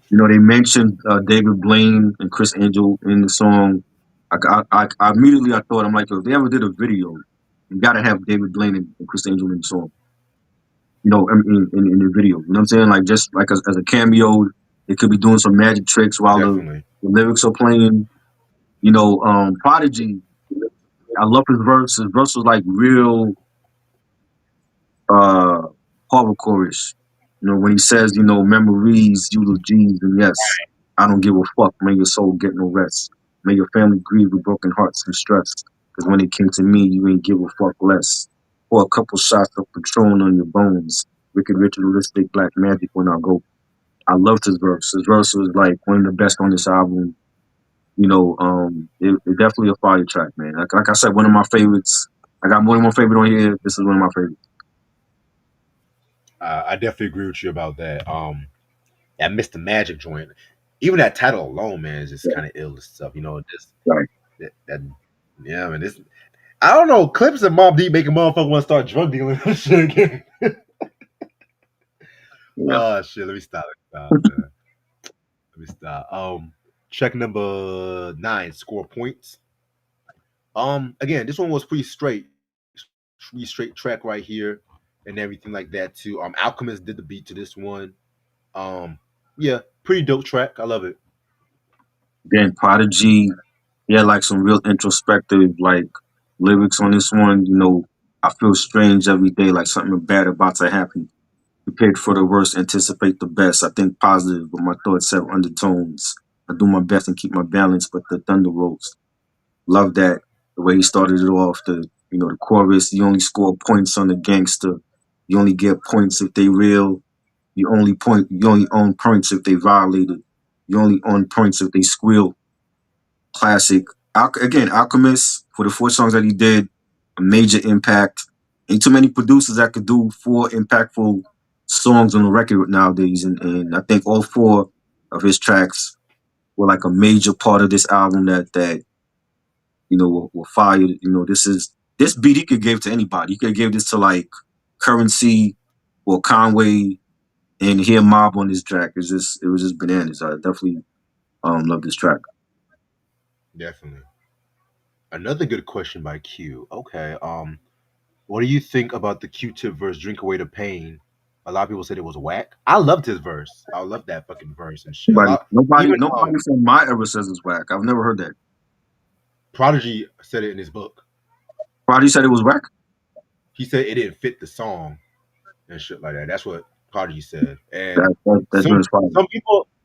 they mentioned David Blaine and Chris Angel in the song. I immediately I thought I'm like, if they ever did a video, you gotta have David Blaine and Chris Angel in the song. In the video. You know what I'm saying? Like just like as a cameo, they could be doing some magic tricks while Definitely. the lyrics are playing. Prodigy. I love his verse. His verse was like real uh horrorcore-ish. When he says, memories, eulogies, and yes, I don't give a fuck. May your soul get no rest. May your family grieve with broken hearts and stress. Because when it came to me, you ain't give a fuck less. Pour a couple shots of Patron on your bones. Wicked ritualistic black magic when I go. I loved his verse. His verse was like one of the best on this album. It definitely a fire track, man. Like I said, one of my favorites. I got more than one favorite on here. This is one of my favorites. I definitely agree with you about that. That Mr. Magic joint, even that title alone, man, is just Yeah, kind of ill and stuff. Just right. that yeah, man. This I don't know. Clips and Mob Deep make a motherfucker want to start drug dealing and shit again. Yeah. Oh shit, let me stop. Let me stop, man. Let me stop. Check number 9, score points. Again, this one was pretty straight track right here, and everything like that too. Alchemist did the beat to this one. Um, yeah, pretty dope track. I love it. Then Prodigy, he had like some real introspective like lyrics on this one. You know, I feel strange every day, like something bad about to happen. Prepared for the worst, anticipate the best. I think positive, but my thoughts have undertones. I do my best and keep my balance, but the thunder rolls. Love that the way he started it off. The chorus. You only score points on the gangster. You only get points if they real. You only own points if they violated. You only own points if they squeal. Classic. Again, Alchemist for the 4 songs that he did, a major impact. Ain't too many producers that could do 4 impactful songs on a record nowadays, and I think all 4 of his tracks were like a major part of this album that were fired. This beat he could give to anybody. He could give this to like Currency or Conway, and hear Mob on this track. It was just bananas. I definitely love this track. Definitely. Another good question by Q. Okay. What do you think about the Q-Tip verse "Drink Away the Pain"? A lot of people said it was whack. I loved his verse. I love that fucking verse and shit. A Nobody, lot. nobody, Even nobody from my era says it's whack. I've never heard that. Prodigy said it in his book. Prodigy said it was whack. He said it didn't fit the song and shit like that. That's what Prodigy said. And That some joint's fire.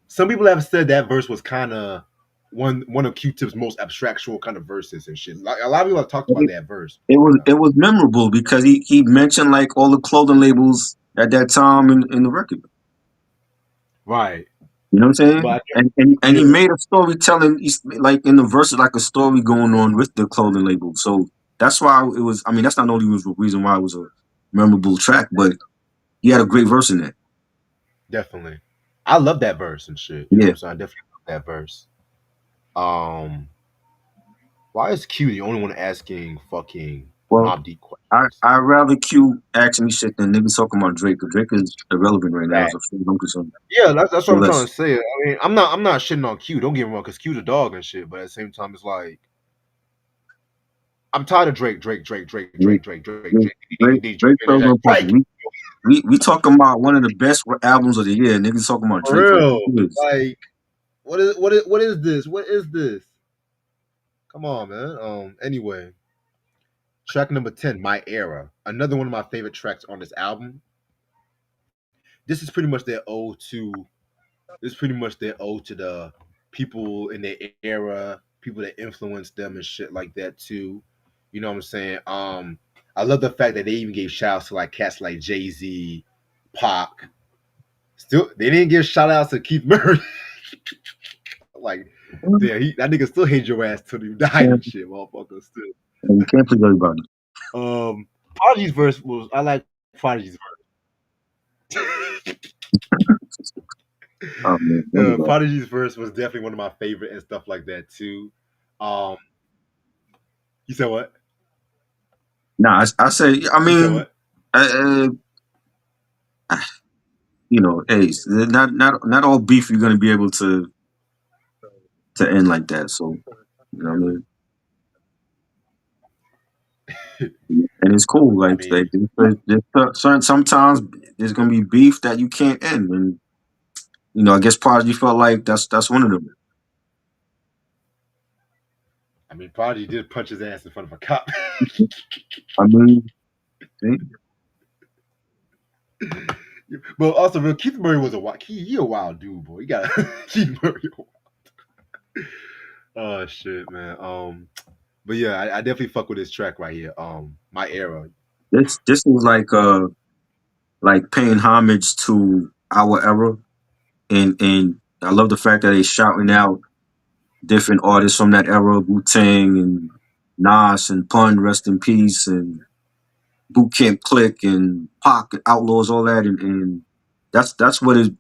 some people have said that verse was kind of one of Q-Tip's most abstractual kind of verses and shit. Like a lot of people have talked about It, that verse. it was memorable because he mentioned like all the clothing labels at that time in the record. Right. You know what I'm But I saying? think, And he yeah, made a storytelling. He's like in the verses, like a story going on with the clothing label. So that's why it was. I mean, that's not only was the reason why it was a memorable track, but he had a great verse in that. definitely. I love that verse and shit. You know what Yeah. I'm saying? I definitely love that verse. Um, why is Q the only one asking fucking Well, Mob Deep questions? I rather Q ask me shit than niggas talking about Drake. 'Cause Drake is irrelevant right now That as a free hunker song. yeah, that's what Say I'm trying less. to say. I mean, I'm not shitting on Q. Don't get me wrong, because Q's a dog and shit. But at the same time, it's like I'm tired of Drake, Drake, Drake, Drake, Drake, Drake, Drake, Drake, Drake, Drake, Drake, Drake fell no pocket. Drake. We talking about one of the best albums of the year. Niggas talking about For Drake for real. 2 years. Like, what is this? What is this? Come on, man. Anyway, track number 10, My Era. Another one of my favorite tracks on this album. This is pretty much their ode to This is pretty much their ode to the people in their era, people that influenced them and shit like that too. You know what I'm saying? I love the fact that they even gave shout outs to like cats like Jay-Z, Pac. Still, they didn't give shout outs to Keith Murray. Like, yeah, that nigga still hates your ass till you die Yeah, and shit, motherfucker. Still. you can't please everybody. Prodigy's verse was I like Prodigy's verse. Man, everybody. Prodigy's verse was definitely one of my favorite and stuff like that too. Um, you said what? Nah, I say, I You said mean, what? uh, hey, not all beef you're gonna be able to end like that. So, you know what I mean? And it's cool. I Like, mean, sometimes there's gonna be beef that you can't end, and I guess Prodigy felt like that's one of them. Prodigy did punch his ass in front of a cop. I mean, see? But also, real Keith Murray was a wild. He a wild dude, boy. He got Keith Murray. Oh shit, man. But yeah, I definitely fuck with this track right here. My era. This is like paying homage to our era, and I love the fact that they shouting out different artists from that era, Wu Tang and Nas and Pun, rest in peace, and Boot Camp Click and Pac, Outlaws, all that, and that's what it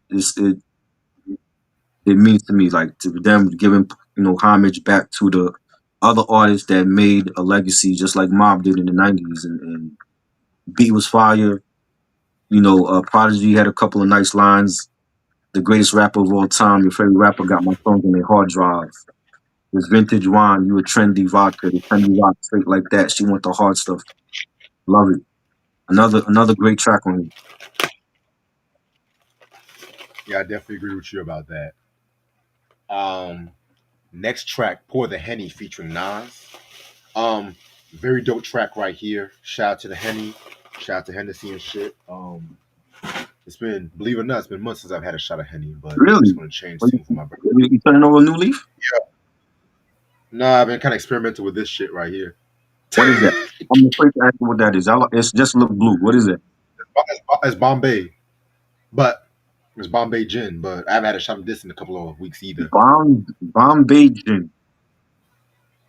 means to me, like to them giving homage back to the other artists that made a legacy, just like Mob did in the '90s, and beat was fire. Prodigy had a couple of nice lines. The greatest rapper of all time, your favorite rapper got my songs on their hard drive. This vintage wine, you a trendy vodka, the trendy rock straight like that. She want the hard stuff. Love it. Another great track on him. Yeah, I definitely agree with you about that. Um, Next track, Pour the Henny featuring Nas. Um, Very dope track right here. Shout out to the Henny. Shout out to Hennessy and shit. It's been, believe it or not, it's been months since I've had a shot of Henny, but it's Really? going to change What soon for You, my birthday. you turning over a new leaf? Nah, I've been kind of experimental with this shit right here. What is that? I'm afraid to ask you what that is. It's just look blue. What is it? It's Bombay, but it's Bombay gin, but I haven't had a shot of this in a couple of weeks either. Bombay gin.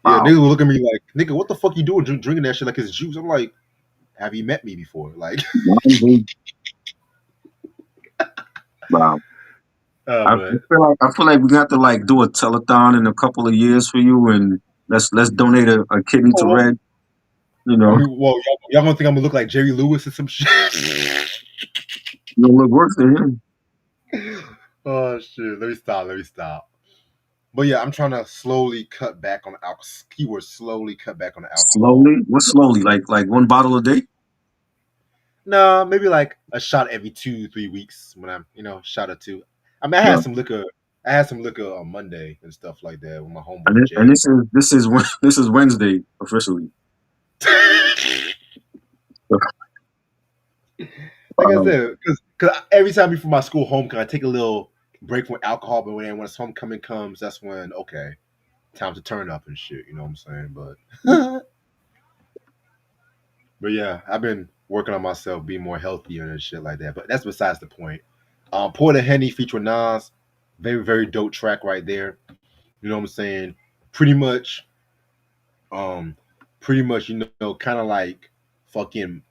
Yeah, Wow. niggas will look at me like, nigga, what the fuck you doing drinking that shit like it's juice? I'm like, have you met me before? Like, Bombay. Wow. I but feel like we have to like do a telethon in a couple of years for you, and let's donate a kidney to oh, Red. I mean, well, y'all gonna think I'm gonna look like Jerry Lewis or some shit? Look worse than him. Oh shit! Let me stop. Let me stop. But yeah, I'm trying to slowly cut back on alcohol. Keyword slowly cut back on the alcohol. Slowly. What's slowly? Like one bottle a day? No, maybe like a shot every 2, 3 weeks when I'm, shot or two. I mean, I had Yeah. some liquor. I had some liquor on Monday and stuff like that with my And homeboy this, and Jay. this is Wednesday officially. Like I Um, said, because every time before my school homecoming, I take a little break from alcohol, but when it's homecoming comes, that's when okay, time to turn up and shit. You know what I'm saying? But yeah, I've been working on myself, being more healthier and shit like that. But that's besides the point. Pour the Henny featuring Nas, very very dope track right there. You know what I'm saying? Pretty much, um, pretty much, kind of like fucking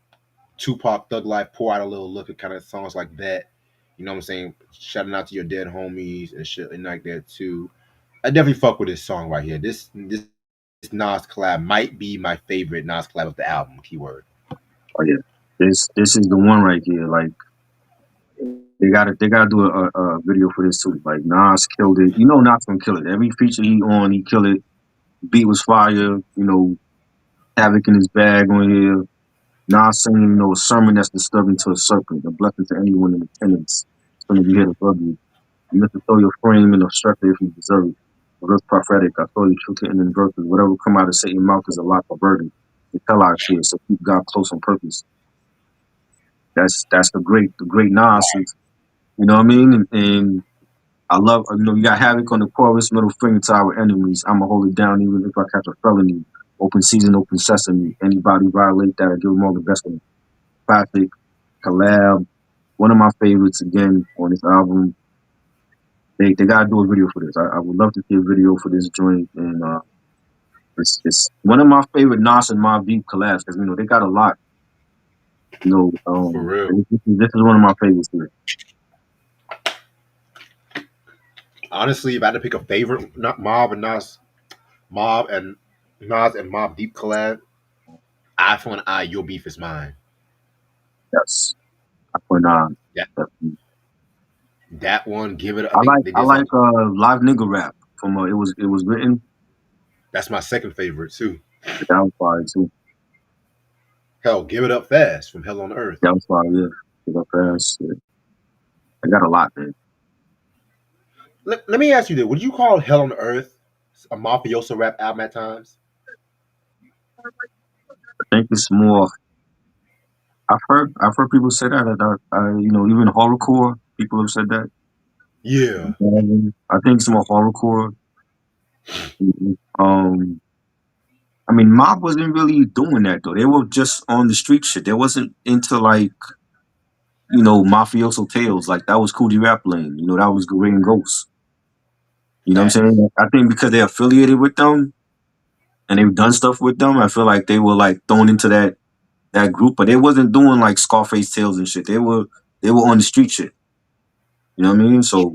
Tupac, Thug Life, Pour Out a Little Liquor, kind of songs like that. You know what I'm saying? Shouting out to your dead homies and shit and like that too. I definitely fuck with this song right here. This Nas collab might be my favorite Nas collab of the album. Keyword. oh yeah, this is the one right here. Like they gotta do a video for this too. Like Nas killed it. You know Nas gonna kill it. Every feature he on, he kill it. Beat was fire. Havoc in his bag on here. Nas saying, a sermon that's disturbing to a serpent, a blessing to anyone in attendance. Some of you here to love you. You must throw your frame and obstruct it if you deserve it. The verse prophetic, I saw you truth in verses. Whatever come out of Satan's mouth is a lot of burden. They tell our fear, so keep God close on purpose. That's the great Nas. You know what I mean? And I love, you got Havoc on the chorus, middle finger to our enemies. I'ma hold it down even if I catch a felony. Open season, open sesame. Anybody violate that, I give them all the best of them. Classic, collab, one of my favorites again on this album. They gotta do a video for this. I would love to see a video for this joint, and it's one of my favorite Nas and Mobb Deep collabs because they got a lot. For real. This is one of my favorites here. Honestly, if I had to pick a favorite, not Mob and Nas and Mob Deep collab, eye for an eye, your beef is mine. Yes, I put Yeah, that one, give it. I I think like they I did like something. live nigga rap from it was written. That's my second favorite too. That was fire too. Hell, give it up fast from Hell on Earth. That was fire. Yeah, Pick Up Fast. Yeah. I got a lot, man. Let me ask you this: would you call Hell on Earth a mafioso rap album at times? I think it's more. I've heard people say that. Even horrorcore people have said that. Yeah, I think it's more horrorcore. Um, I mean, Mob wasn't really doing that though. They were just on the street shit. They wasn't into like mafioso tales. Like that was Coogee Rap Lane. That was Green Ghost. You know what I'm facts. saying? I think because they're affiliated with them and they've done stuff with them, I feel like they were like thrown into that group. But they wasn't doing like Scarface tales and shit. They were on the street shit. You know what I mean? So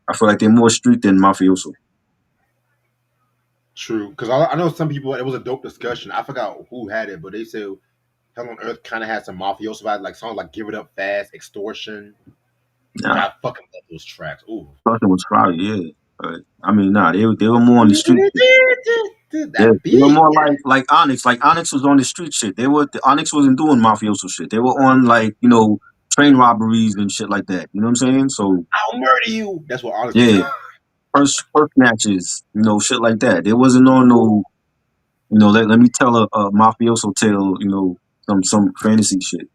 I feel like they're more street than mafioso. True, because I know some people. It was a dope discussion. I forgot who had it, but they said Hell on Earth kind of had some mafioso vibe, like songs like "Give It Up Fast," "Extortion," which Nah, I fucking love those tracks. Ooh, Caution was fire, yeah. But I mean, nah, they were more on the street. Yeah, that they were beat. more like Onyx. Like Onyx was on the street shit. The Onyx wasn't doing mafioso shit. They were on like train robberies and shit like that. You know what I'm saying? So I'll murder you. That's what Onyx was yeah, doing. first snatches, shit like that. They wasn't on no let me tell a mafioso tale. Some fantasy shit.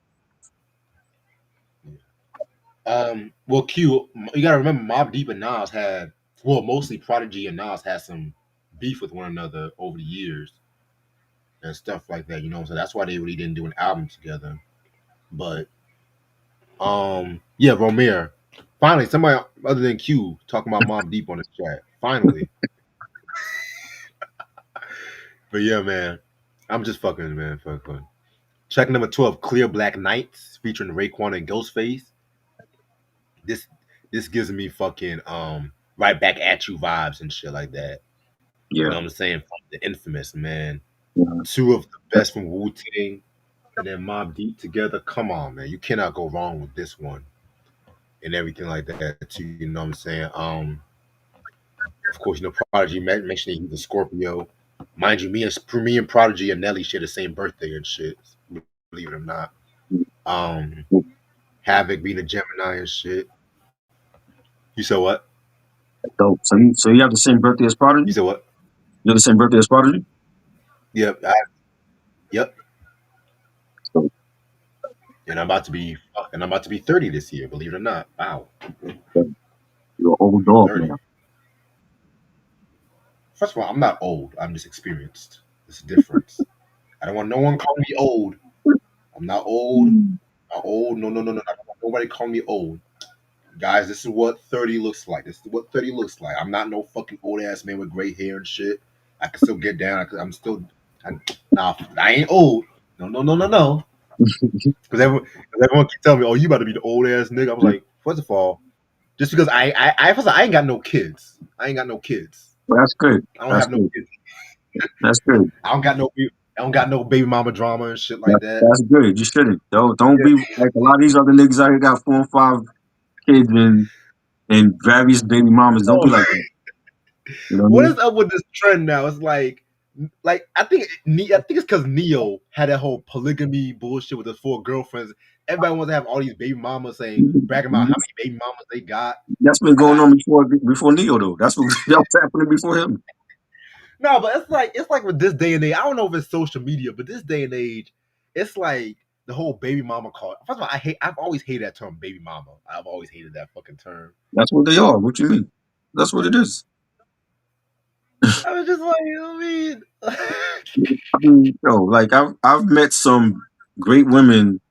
Well, Q, you gotta remember, Mobb Deep and Nas had, well, mostly Prodigy and Nas had some beef with one another over the years and stuff like that. You know, so that's why they really didn't do an album together. But yeah, Romare. Finally, somebody other than Q talking about Mobb Deep on the chat. Finally, but yeah, man, I'm just fucking, man, fucking. Track number 12, Clear Black Nights, featuring Raekwon and Ghostface. This this gives me fucking right back at you vibes and shit like that. You Yeah, know what I'm saying? The Infamous, man. yeah. Two of the best from Wu Tang and then Mobb Deep together. Come on, man. You cannot go wrong with this one and everything like that too. You know what I'm saying? Of course, Prodigy mentioning he's a Scorpio. Mind you, me and Prodigy and Nelly share the same birthday and shit. Believe it or not. Um, Havoc being a Gemini and shit. You said what? Dope. So you have the same birthday as You Prodigy? said what? You have the same birthday as Prodigy? Yep. Yep. So And I'm about to be 30 this year. Believe it or not. Wow. you're an old dog 30. now. First of all, I'm not old. I'm just experienced. There's a difference. I don't want no one calling me old. I'm not old. Not old. No, no, no, no. I don't want nobody calling me old. Guys, this is what 30 looks like. This is what 30 looks like. I'm not no fucking old ass man with gray hair and shit. I can still get down. I'm still. Nah, I ain't old. No, no, no, no, no. Because everyone keep telling me, "Oh, you about to be the old ass nigga." I was like, first of all, just because first of all, I ain't got no kids. I ain't got no kids. Well, that's good. I don't That's have no good. kids. That's good. I don't got no. I don't got no baby mama drama and shit like That, that. that's good. You shouldn't. Don't be like a lot of these other niggas out here got 4 and 5 kids and various baby mamas. Don't be Oh, like that. You know what I what mean? is up with this trend now? It's like I think it's because Neo had that whole polygamy bullshit with his 4 girlfriends. Everybody wants to have all these baby mamas saying bragging about how many baby mamas they got. That's been And going on before Neo though. That's what that was happening before him. no, but it's like with this day and age. I don't know if it's social media, but this day and age, it's like the whole baby mama call. First of all, I've always hated that term, baby mama. I've always hated that fucking term. That's what they are. What you mean? That's what it is. I was just like, you know what I mean? I mean, like I've met some great women,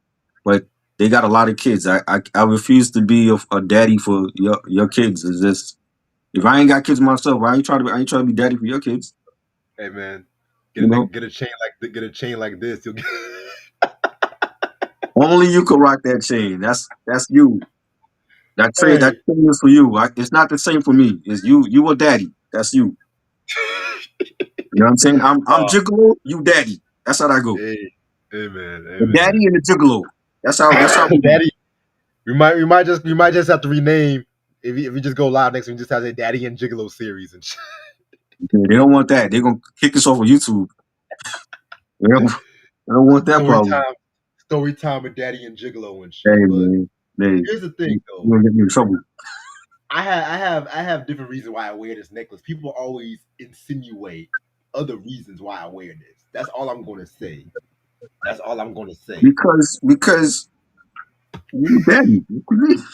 but they got a lot of kids. I refuse to be a daddy for your kids. Is this if I ain't got kids myself, I ain't trying to be daddy for your kids. Hey man, get You a know, nigga, get a chain like this. You'll get, only you can rock that chain. That's you. That hey, chain is for you. It's not the same for me. It's you. You a daddy. That's you. You know what I'm saying? I'm uh, gigolo. You daddy. That's how that go. hey, hey man, hey The man, daddy and the gigolo. That's how we do. daddy. We might just have to rename if we just go live next week. Just have a Daddy and Gigolo series and shit. Yeah, they don't want that. They're gonna kick us off of YouTube. They don't want that story problem. time, story time with Daddy and Gigolo and Hey shit. But man, hey, here's the thing you though. gonna get me in trouble. I have different reasons why I wear this necklace. People always insinuate other reasons why I wear this. That's all I'm gonna say. That's all I'm gonna say. Because you daddy. What you mean?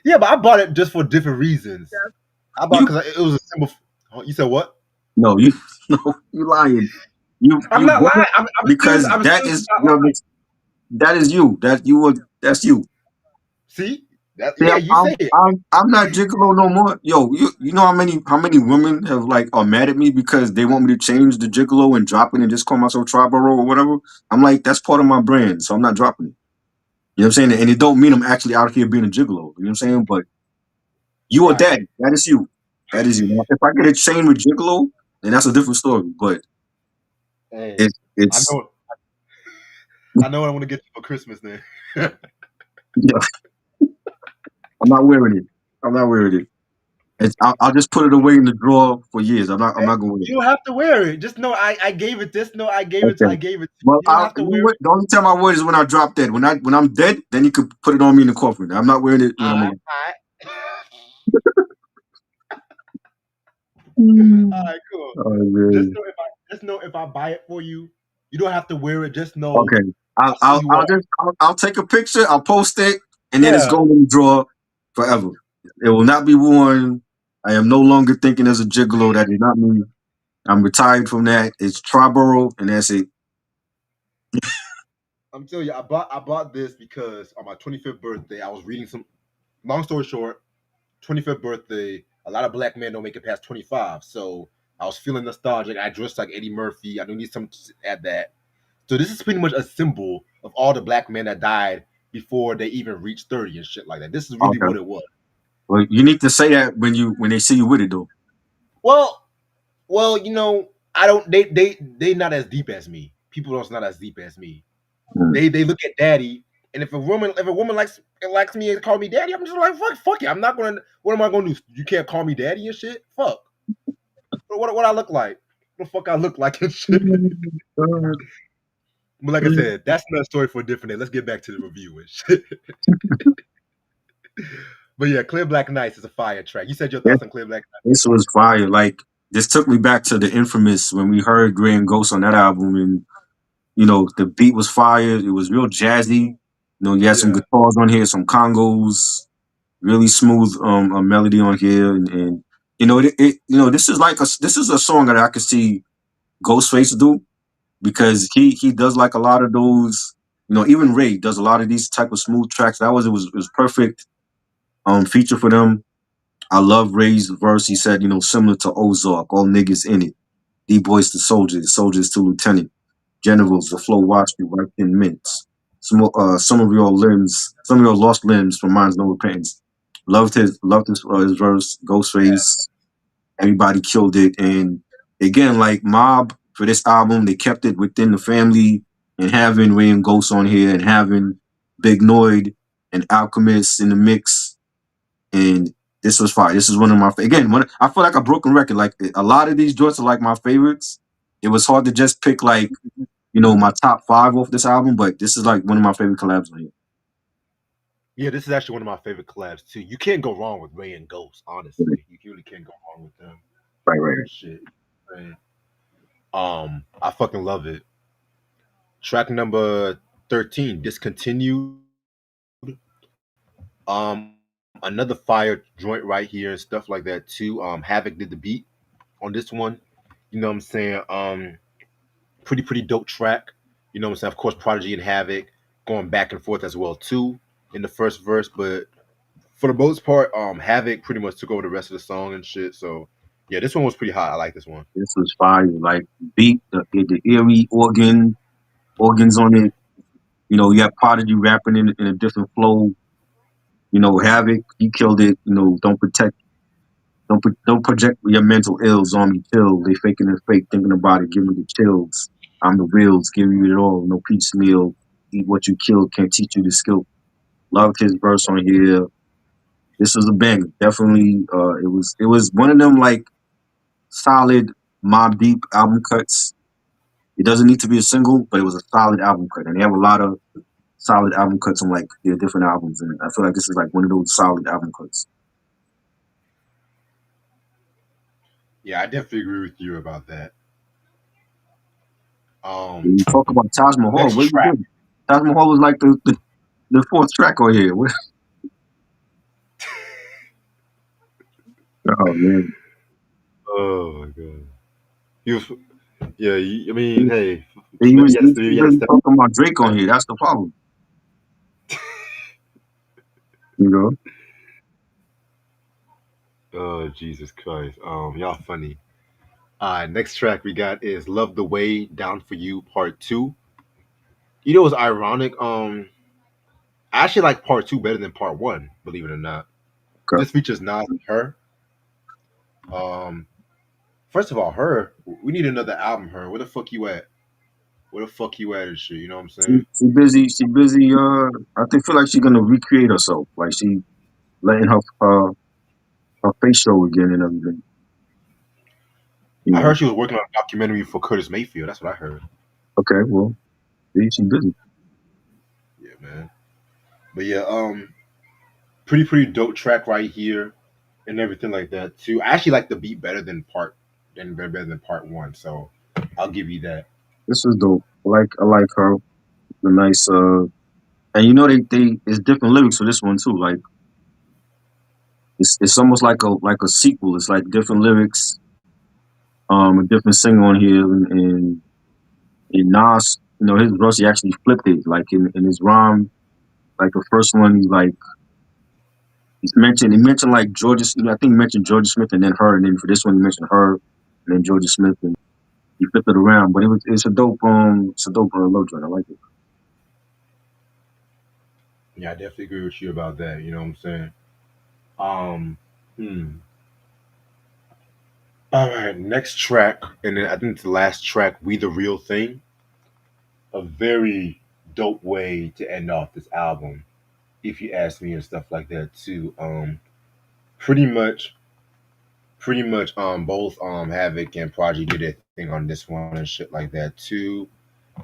Yeah, but I bought it just for different reasons. I bought You because it was a symbol. You said what? no, you no, you lying. I'm You not bought lying. it I'm serious. because I'm seriously not lying. that is you. That's you. See that? See, Yeah, you say it. I'm not gigolo no more. Yo, you know how many women have like are mad at me because they want me to change the gigolo and drop it and just call myself Triborough or whatever. I'm like, that's part of my brand, so I'm not dropping it. You know what I'm saying? And it don't mean I'm actually out here being a gigolo. You know what I'm saying? But you a Right. daddy. That is you. That is you. Now, if I get a chain with gigolo, then that's a different story. But Hey, it, I it's know. I know what I want to get you for Christmas then. Yeah, I'm not wearing it. I'm not wearing it. I'll just put it away in the drawer for years. I'm Hey, not gonna wear it. you don't have to wear it. Just know I gave it this. No, I Okay. gave it. Well, You don't have to you know wear what? it. The only time I wear it is when I drop dead. When I'm dead, then you could put it on me in the coffin. I'm not wearing it when All I'm right, alive. all right. All Mm. right, cool. Oh, man. Just know if I buy it for you, you don't have to wear it. Just know Okay. I see who you are. I'll take a picture. I'll post it, and then it's Yeah. going in the drawer forever. It will not be worn. I am no longer thinking as a gigolo. That is not me. I'm retired from that. It's Triborough, and that's it. I'm telling you, I bought this because on my 25th birthday, I was reading some. Long story short, 25th birthday. A lot of black men don't make it past 25, so I was feeling nostalgic. I dressed like Eddie Murphy. I do need something to add that. So this is pretty much a symbol of all the black men that died before they even reached 30 and shit like that. This is really Okay. what it was. Well, you need to say that when they see you with it, though. Well, I don't. They not as deep as me. People are not as deep as me. Mm. They look at daddy, and if a woman likes me and call me daddy, I'm just like fuck it. I'm not gonna. What am I gonna do? You can't call me daddy and shit. Fuck. What I look like? What the fuck I look like and shit. But like I said, that's another story for a different day. Let's get back to the review and shit. But yeah, Clear Black Nights is a fire track. You said your Yeah, thoughts on Clear Black this was fire. Like this took me back to the infamous when we heard Gray and Ghost on that album, and the beat was fire. It was real jazzy. You had Nights? some Yeah. guitars on here, some congos, really smooth a melody on here, and this is this is a song that I could see Ghostface do because he does like a lot of those. Even Ray does a lot of these type of smooth tracks. It was perfect feature for them. I love Ray's verse. He said, similar to Ozark, all niggas in it. D-boys to soldiers, soldiers to lieutenant. Generals, the flow watch me right in minutes. Some of your lost limbs from mine's no repentance. Loved his verse. Ghostface, everybody killed it. And again, like Mob for this album, they kept it within the family and having Ray and Ghost on here and having Big Noid and Alchemist in the mix. And this was fire. This is one of my again. I feel like a broken record. Like a lot of these joints are like my favorites. It was hard to just pick like my top five off this album, but this is like one of my favorite collabs on here. Yeah, this is actually one of my favorite collabs too. You can't go wrong with Ray and Ghost, honestly. You really can't go wrong with them. Right, right, right. Shit. Man. I fucking love it. Track number 13, Discontinued. Another fire joint right here and stuff like that too. Havoc did the beat on this one. You know what I'm saying? Pretty dope track. You know what I'm saying? Of course, Prodigy and Havoc going back and forth as well too in the first verse, but for the most part, Havoc pretty much took over the rest of the song and shit. So yeah, this one was pretty hot. I like this one. This was fire. Like beat the eerie organs on it. You have Prodigy rapping in a different flow. Havoc, he killed it. Don't project your mental ills on me. Chill. They faking and fake, thinking about it. Give me the chills. I'm the reals. Give you it all. No piecemeal. Eat what you kill. Can't teach you the skill. Loved his verse on here. This was a banger. Definitely. It was one of them like solid Mob Deep album cuts. It doesn't need to be a single, but it was a solid album cut, and they have a lot of solid album cuts on like their different albums, and I feel like this is like one of those solid album cuts. Yeah, I definitely agree with you about that. Um, When you talk about Taj Mahal, Next what you track. doing? Taj Mahal was like the fourth track on here. Oh man, Oh my god. He was. Yeah. I mean, he, hey, he was he, he you had to really step. talking about Drake on here. That's the problem, you know. Oh Jesus Christ. Y'all funny. Next track we got is "Love the Way Down for You" Part Two. It's ironic. I actually like Part Two better than Part One. Believe it or not. Okay. This features Nas and her. Um, First of all, her. We need another album. Her. Where the fuck you at? Where the fuck you at and shit? You know what I'm She saying? she busy. She busy. I think feel like she's gonna recreate herself. Like she letting her face show again and everything. You I know. heard she was working on a documentary for Curtis Mayfield. That's what I heard. Okay. Well, see, she busy. Yeah, man. But yeah, pretty dope track right here and everything like that too. I actually like the beat better than better than part one. So I'll give you that. This is dope. I like her. The nice. And you know they it's different lyrics for this one too. Like it's almost like a sequel. It's like different lyrics. A different singer on here, and Nas, his verse he actually flipped it. Like in his rhyme, like the first one, he mentioned like Georgia, I think he mentioned Georgia Smith and then her, and then for this one he mentioned her and then Georgia Smith, and he flipped it around. But it's a dope love joint. I like it. Yeah, I definitely agree with you about that. You know what I'm saying? Um, hmm. All right, next track, and then I think it's the last track, "We the Real Thing." A very dope way to end off this album, if you ask me, and stuff like that too. Pretty much, both Havoc and Prodigy did their thing on this one and shit like that too.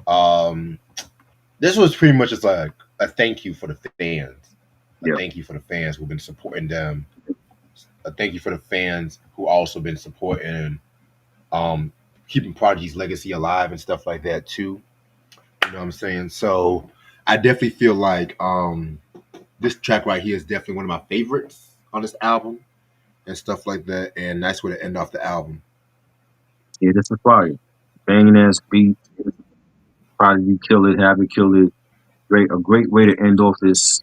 Um, this was pretty much just like a thank you for the fans, a Yeah, thank you for the fans who've been supporting them, a thank you for the fans who also been supporting, um, keeping Prodigy's legacy alive and stuff like that too. You know what I'm saying? So I definitely feel like this track right here is definitely one of my favorites on this album and stuff like that. And that's where to end off the album. yeah, this is fire. Banging ass beat, probably kill it, have it kill it. A great way to end off this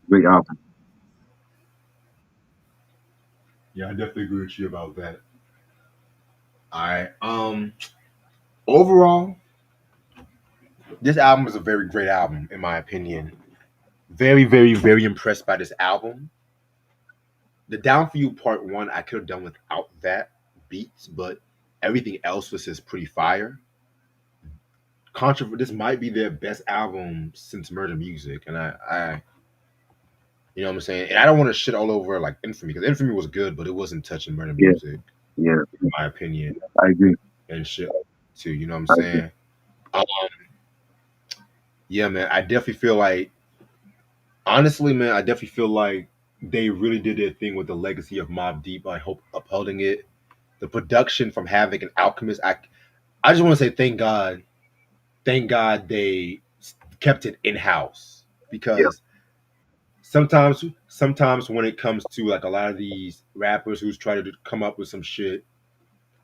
great album. Yeah, I definitely agree with you about that. All right. Overall, this album is a very great album in my opinion. Very impressed by this album. The Down for You Part One, I could have done without that beats, but everything else was just pretty fire. This might be their best album since Murder Music, and you know what I'm saying. And I don't want to shit all over like Infamy because Infamy was good, but it wasn't touching Murder Yeah, Music, yeah, in my opinion, I agree. and shit too. You know what I'm I agree. saying? Um, yeah, man. I definitely feel like, honestly, man, I definitely feel like they really did their thing with the legacy of Mobb Deep. I hope upholding it. The production from Havoc and Alchemist. I just want to say thank God they kept it in house Yeah, because sometimes when it comes to like a lot of these rappers who's trying to come up with some shit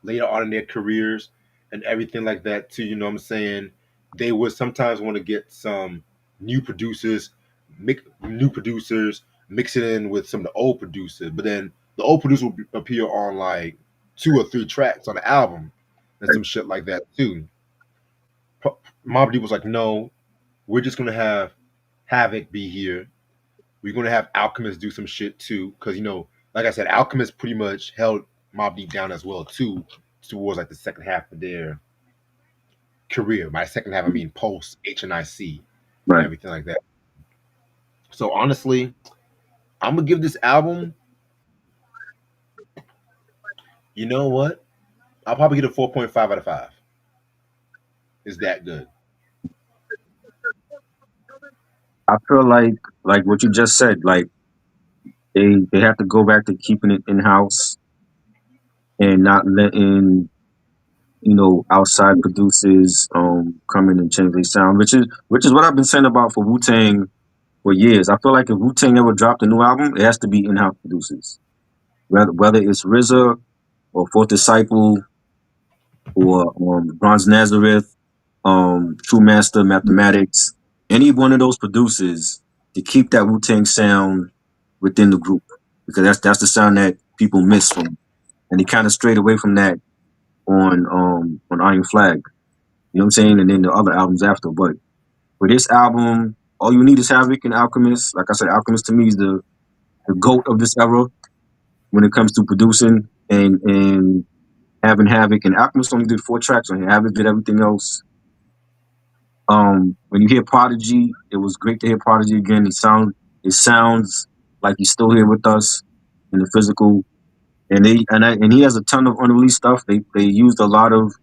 later on in their careers and everything like that too, you know what I'm saying, they would sometimes want to get some new producers, new producers, mix it in with some of the old producers, but then the old producer will appear on like two or three tracks on the album and right. some shit like that too. Mobb Deep was like, no, we're just gonna have Havoc be here. We're gonna have Alchemist do some shit too, because like I said, Alchemist pretty much held Mobb Deep down as well too, towards like the second half of their career. By second half, I mean post HNIC and Right. everything like that. So honestly, I'm gonna give this album. You know what? I'll probably get a 4.5 out of 5. Is that good? I feel like what you just said, like they have to go back to keeping it in house and not letting outside producers come in and change their sound, which is what I've been saying about for Wu Tang for years. I feel like if Wu Tang ever dropped a new album, it has to be in house producers, whether it's RZA or Fourth Disciple or Bronze Nazareth, True Master, Mathematics, any one of those producers to keep that Wu Tang sound within the group, because that's the sound that people miss from, and they kind of strayed away from that on Iron Flag. You know what I'm saying? And then the other albums after. But for this album, all you need is Havoc and Alchemist. Like I said, Alchemist to me is the goat of this era when it comes to producing and having Havoc. And Alchemist only did 4 tracks on here. Havoc did everything else. When you hear Prodigy, it was great to hear Prodigy again. It sounds like he's still here with us in the physical. And he has a ton of unreleased stuff. They used a lot of.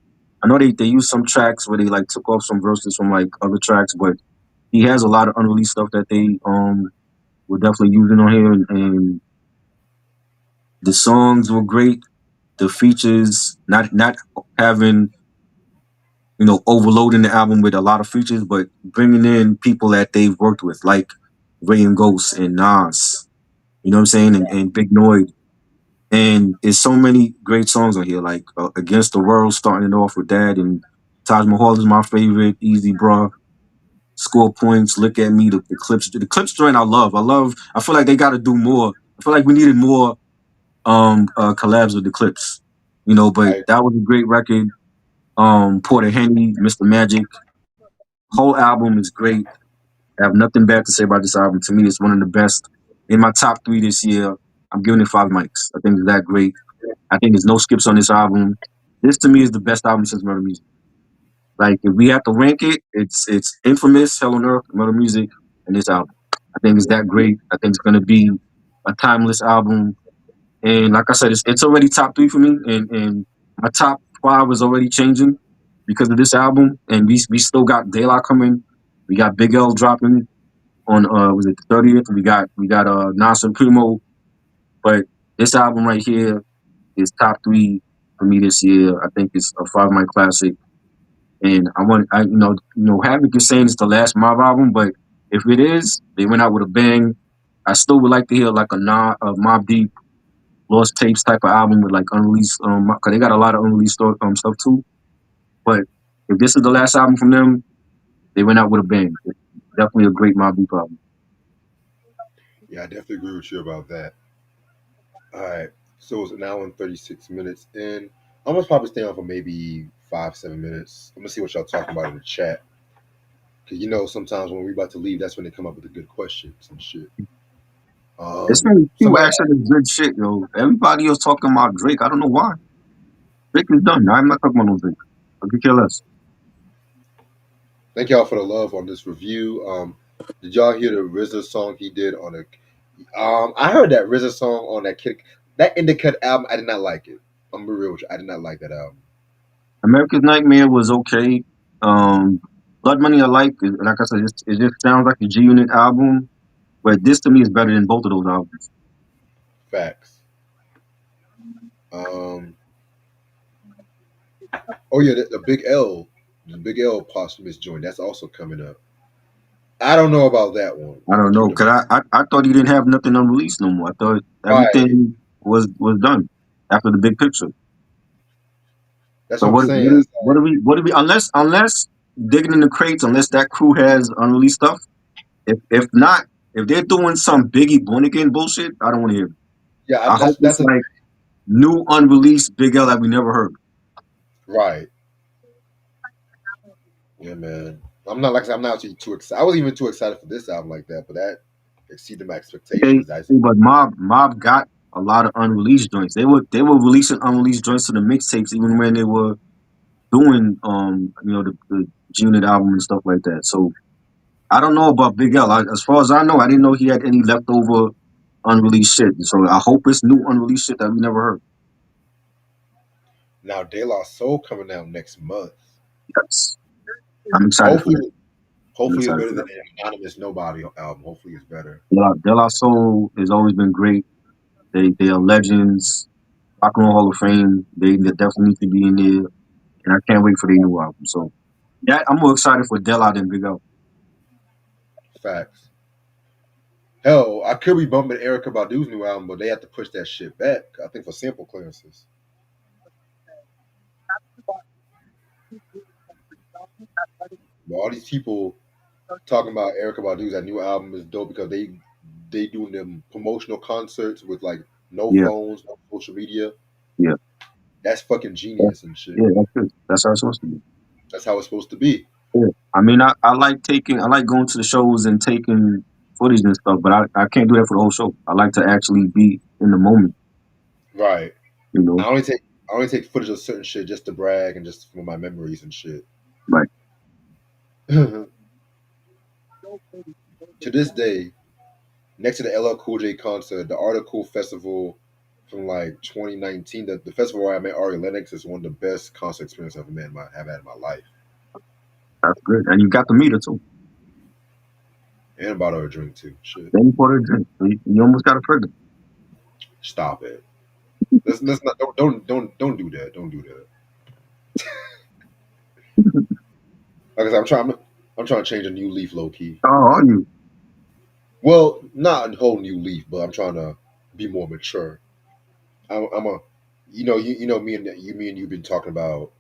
I know they used some tracks where they like took off some verses from like other tracks, but he has a lot of unreleased stuff that they were definitely using on here, and the songs were great. The features, not having overloading the album with a lot of features, but bringing in people that they've worked with, like Ray and Ghost and Nas. You know what I'm saying? And Big Noid. And there's so many great songs on here, like Against the World, starting it off with that, and Taj Mahal is my favorite. Easy, bruh. Score points. Look at me. The clips. The clips joint. I love. I love. I feel like they got to do more. I feel like we needed more collabs with the clips. But I that was a great record. Porter Henry, Mr. Magic. Whole album is great. I have nothing bad to say about this album. To me, it's one of the best. In my top three this year, I'm giving it 5 mics. I think it's that great. I think there's no skips on this album. This to me is the best album since Murder Music. Like if we have to rank it, it's Infamous, Hell on Earth, Murder Music, and this album. I think it's that great. I think it's gonna be a timeless album. And like I said, it's already top three for me. And my top five is already changing because of this album. And we still got De La coming. We got Big L dropping on was it the 30th? We got Nas and Primo. But this album right here is top three for me this year. I think it's a 5 mic classic. And Havoc is saying it's the last Mob album, but if it is, they went out with a bang. I still would like to hear like a Mob Deep Lost Tapes type of album with like unreleased, cause they got a lot of unreleased stuff too. But if this is the last album from them, they went out with a bang. It's definitely a great Mob Deep album. Yeah, I definitely agree with you about that. All right. So it's an hour and 36 minutes in. I'm gonna probably stay on for maybe 5, 7 minutes. I'm gonna see what y'all talking about in the chat. Cause sometimes when we're about to leave, that's when they come up with the good questions and shit. It's many people Somebody, actually good shit, yo. Everybody else talking about Drake. I don't know why. Drake is done. I'm not talking about no Drake. I could care less. thank y'all for the love on this review. Did y'all hear the RZA song he did on a? I heard that RZA song on that Indica album. I did not like it. I'm gonna be real with you. I did not like that album. America's Nightmare was okay. Um, Blood Money I like. Like I said, it just sounds like a G Unit album. But this to me is better than both of those albums. Facts. Um, oh yeah, the Big L posthumous joint. That's also coming up. I don't know about that one. I I'm gonna don't keep know, it a cause buck. I thought he didn't have nothing unreleased no more. I thought Right. everything was done after the big picture. That's So what I'm saying. It's what do we unless digging in the crates, unless that crew has unreleased stuff. If not, if they're doing some Biggie Born Again bullshit, I don't want to hear it. yeah. I hope That's it's a like new unreleased Big L that we never heard. right. Yeah, man. I'm not like I said, I'm not actually too excited. I wasn't even too excited for this album like that, but that exceeded my Okay, expectations. I but Mob got a lot of unreleased joints. They were releasing unreleased joints to the mixtapes even when they were doing the G Unit album and stuff like that. So I don't know about Big L. As far as I know, I didn't know he had any leftover unreleased shit. So I hope it's new unreleased shit that we never heard. now De La Soul coming out next month. Yes, I'm excited for that. Hopefully, I'm hopefully it's excited better for than that. the Anonymous Nobody album. Hopefully it's better. De La Soul has always been great. They are legends. Rock and Roll Hall of Fame. They definitely need to be in there, and I can't wait for their new album. So yeah, I'm more excited for De La than Big L. Facts. Hell, I could be bumping Erica Badu's new album, but they have to push that shit back. I think for sample clearances. But all these people talking about Erica Badu's that new album is dope because they doing them promotional concerts with like no Yeah, phones, no social media. yeah, That's fucking that's, genius and shit. yeah. That's good. That's how it's supposed to be. That's how it's supposed to be. Yeah. I mean, I like going to the shows and taking footage and stuff, but I can't do that for the whole show. I like to actually be in the moment, Right. you I know. only take I only take footage of certain shit just to brag and just for my memories and shit. Like to this day, next to the LL Cool J concert, the Art of Cool Festival from like 2019, the festival where I met Ari Lennox is one of the best concert experiences I've had in my life. That's good. And you got to meet her too. And bought her a drink too. Shit, Then you bought her a drink. So you almost got her pregnant. stop it. Let's not don't do that. Don't do that. Like I said, I'm trying to change a new leaf, low key. Oh, are you? Well, not a whole new leaf, but I'm trying to be more mature. I'm a, you know me and you've been talking about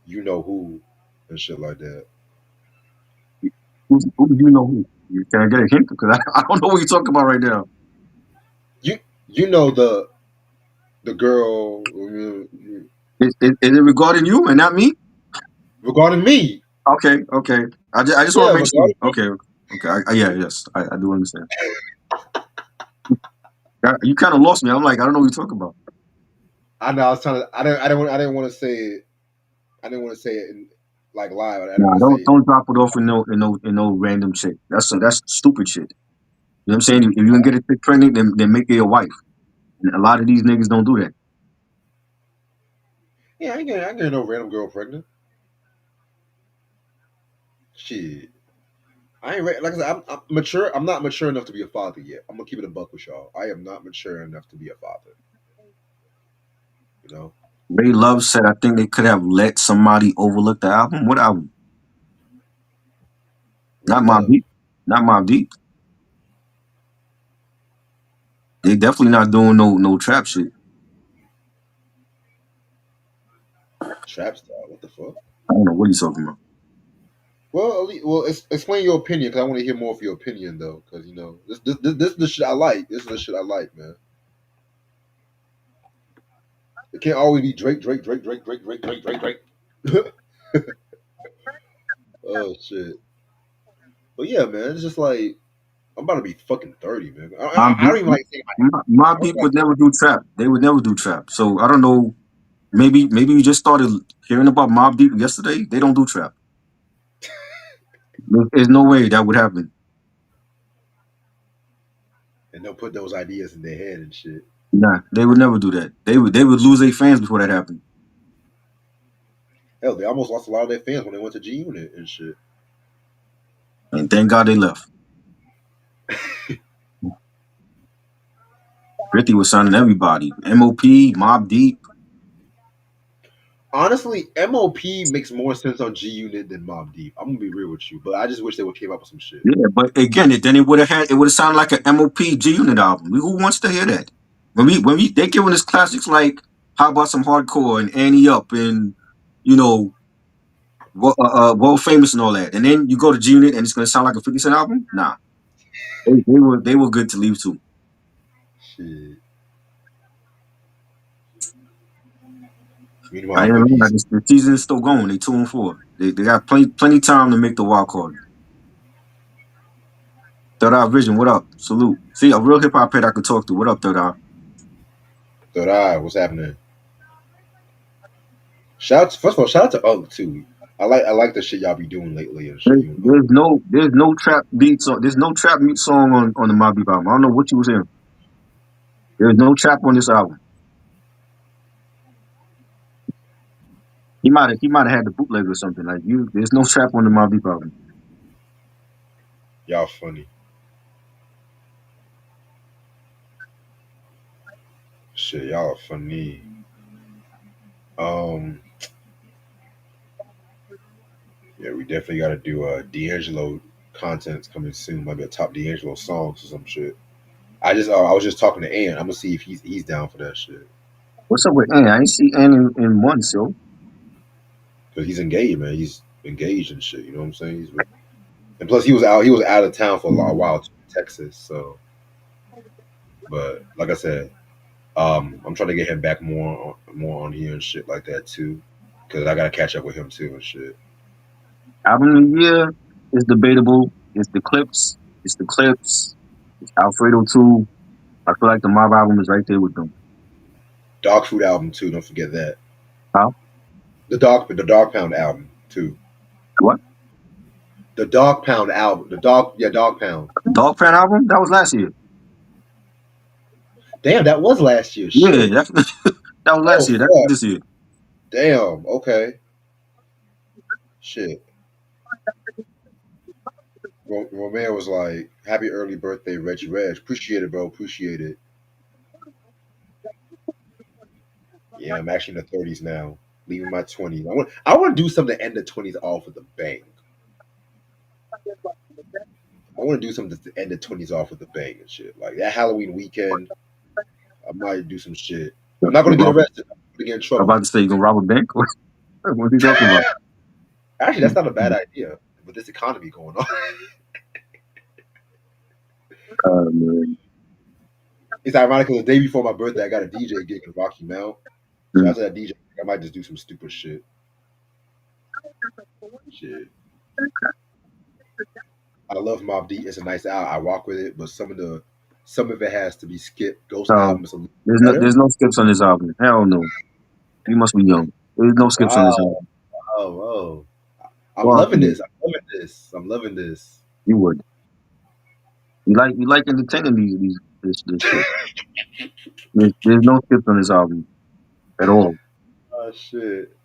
you know who and shit like that. Who do you know who? Can I get a hint? Because I don't know what you're talking about right now. You you know the girl Is it regarding you and not me? regarding me. Okay, okay. I just want Yeah, to make sure. regarding me. Okay, okay. Yeah, yes, I do understand. You kind of lost me. I'm like, I don't know what you're talking about. I know I was trying to. I didn't want to say it. I didn't want to say it in, like live. I didn't Nah, want to say it. don't drop it off in no random shit. That's stupid shit. You know what I'm saying? If you can get a chick pregnant, then make her your wife. And a lot of these niggas don't do that. Yeah, I ain't getting no random girl pregnant. Shit. Like I said, I'm mature. I'm not mature enough to be a father yet. I'm gonna keep it a buck with y'all. I am not mature enough to be a father. You know, Ray Love said, I think they could have let somebody overlook the album. What album? Ray Not Mobb Love, Deep. Not Mobb Deep. They definitely not doing no trap shit. trap star. What the fuck? I don't know what he's talking about. Well, explain your opinion because I want to hear more of your opinion though. Because this is the shit I like. This is the shit I like, man. It can't always be Drake. Oh shit. But yeah, man, it's just like I'm about to be fucking 30, man. Mobb I Deep, don't even like saying Mobb I don't Deep like would never do trap. They would never do trap. So I don't know. Maybe you just started hearing about Mobb Deep yesterday. They don't do trap. There's no way that would happen. and they'll put those ideas in their head and shit. Nah, they would never do that. They would lose their fans before that happened. Hell, they almost lost a lot of their fans when they went to G Unit and shit. And thank God they left. 50 was signing everybody. MOP, Mobb Deep. Honestly, MOP makes more sense on G Unit than Mob Deep. I'm gonna be real with you, but I just wish they would came up with some shit. Yeah, but again, then it would have sounded like an MOP G Unit album. Who wants to hear that? When we they giving us classics like How About Some Hardcore and Annie Up and you know World Famous and all that, and then you go to G Unit and it's gonna sound like a 50 Cent album? Nah, they were good to leave to. Shit. I Meanwhile, didn't 50s. realize the season is still going. They 2-4. They got plenty time to make the wild card. Third Eye Vision, what up? Salute. See, a real hip hop head I could talk to. What up, Third Eye? Third Eye, what's happening? First of all, shout out to Ugg too. I like the shit y'all be doing lately and shit. There's, You and Ugg. there's no trap beat song. There's no trap beat song on the Mobb Deep album. I don't know what you was hearing. There's no trap on this album. He might have had the bootleg or something like you. There's no trap on the Mobb Deep album. Y'all funny. Shit, y'all are funny. Um, yeah, we definitely got to do D'Angelo contents coming soon. Might be a top D'Angelo songs or some shit. I was just talking to Ann. I'm gonna see if he's down for that shit What's up with Ann? I ain't see Ann in months, yo. because he's engaged, man. He's engaged and shit. You know what I'm saying? And plus he was out of town for a while too, in Texas. So, but like I said, I'm trying to get him back more on here and shit like that too, because I gotta catch up with him too and shit. Album of the year is debatable. It's the Clips. It's the Clips. It's Alfredo 2. I feel like the Mob album is right there with them. Dog Food album too. Don't forget that. How? The Dog Pound album too. What? The Dog Pound album. The Dog, yeah, Dog Pound. Dog Fan album that was last year. Damn, that was last year. Yeah, Shit. that's that was Oh last year. That's fuck. this year. Damn. Okay. Shit. Roman was like, "Happy early birthday, Reggie Reg. Appreciate it, bro. Appreciate it." Yeah, I'm actually in the 30s now. Leaving my 20s. I want to do something to end the 20s off with a bang. I want to do something to end the 20s off with a bang and shit. Like that Halloween weekend, I might do some shit. I'm not You gonna get rob, arrested. I'm gonna get in I'm trouble. about to say you gonna rob a bank. What are you talking about? Actually, that's not a bad idea with this economy going on. Man. It's ironic because the day before my birthday, I got a DJ gig in Rocky Mount. So Mm. after that DJ, I might just do some stupid shit. Shit. I love Mobb Deep. It's a nice album. I rock with it, but some of it has to be skipped. Ghost So album is a little there's better. no skips on this album. Hell no. You must be young. There's no skips on this Wow. album. Oh, oh. I'm Fuck loving no. this. I'm loving this. I'm loving this. You would. You like entertaining these this shit. There's no skips on this album at all. Oh shit.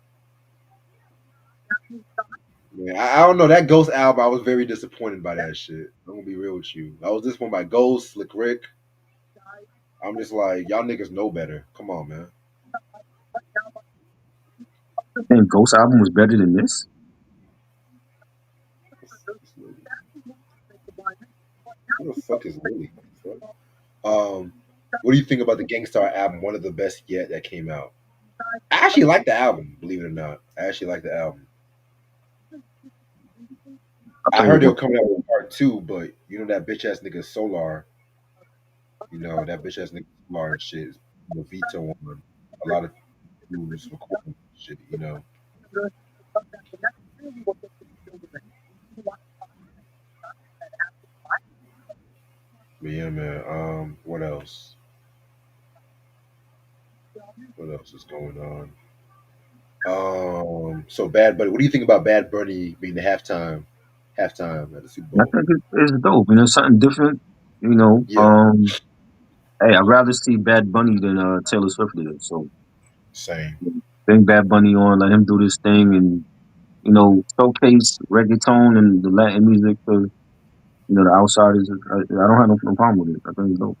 Man, I don't know. That Ghost album, I was very disappointed by that shit. I'm gonna be real with you. I was disappointed by Ghost, Slick Rick. I'm just like, y'all niggas know better. Come on, man. And Ghost album was better than this. Who the fuck is Lily? What the fuck? What do you think about the Gangstar album? One of the best yet that came out. I actually like the album, believe it or not. I actually like the album. I I thought it heard was they were okay. coming out with part two, but you know that bitch ass nigga Solar, that bitch ass nigga Solar and shit is the veto on a lot of who's recording shit. But yeah, man. What else? What else is going on? So Bad Bunny. What do you think about Bad Bunny being the halftime at the Super I Bowl? think it's dope. Something different. You know, Yeah, hey, I'd rather see Bad Bunny than Taylor Swift did. So same. bring Bad Bunny on, let him do this thing, and showcase reggaeton and the Latin music for the outsiders. I don't have no problem with it. I think it's dope.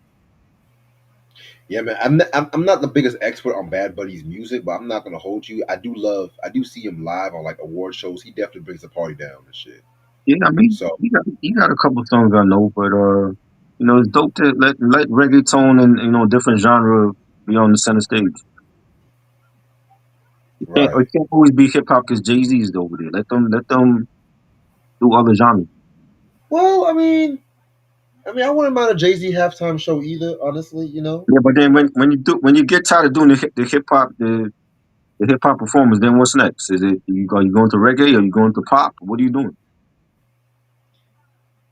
Yeah, man. I'm not the biggest expert on Bad Bunny's music, but I'm not gonna hold you. I do see him live on like award shows. He definitely brings the party down and shit. Yeah, I mean, So he got a couple songs I know, but it's dope to let reggaeton and different genre be on the center stage. It right. can't always be hip hop because Jay Z's over there. Let them do other genres. Well, I mean, I wouldn't mind a Jay Z halftime show either. Honestly. Yeah, but then when you get tired of doing the hip hop the hip hop performance, then what's next? Is it you going to reggae or you going to pop? What are you doing?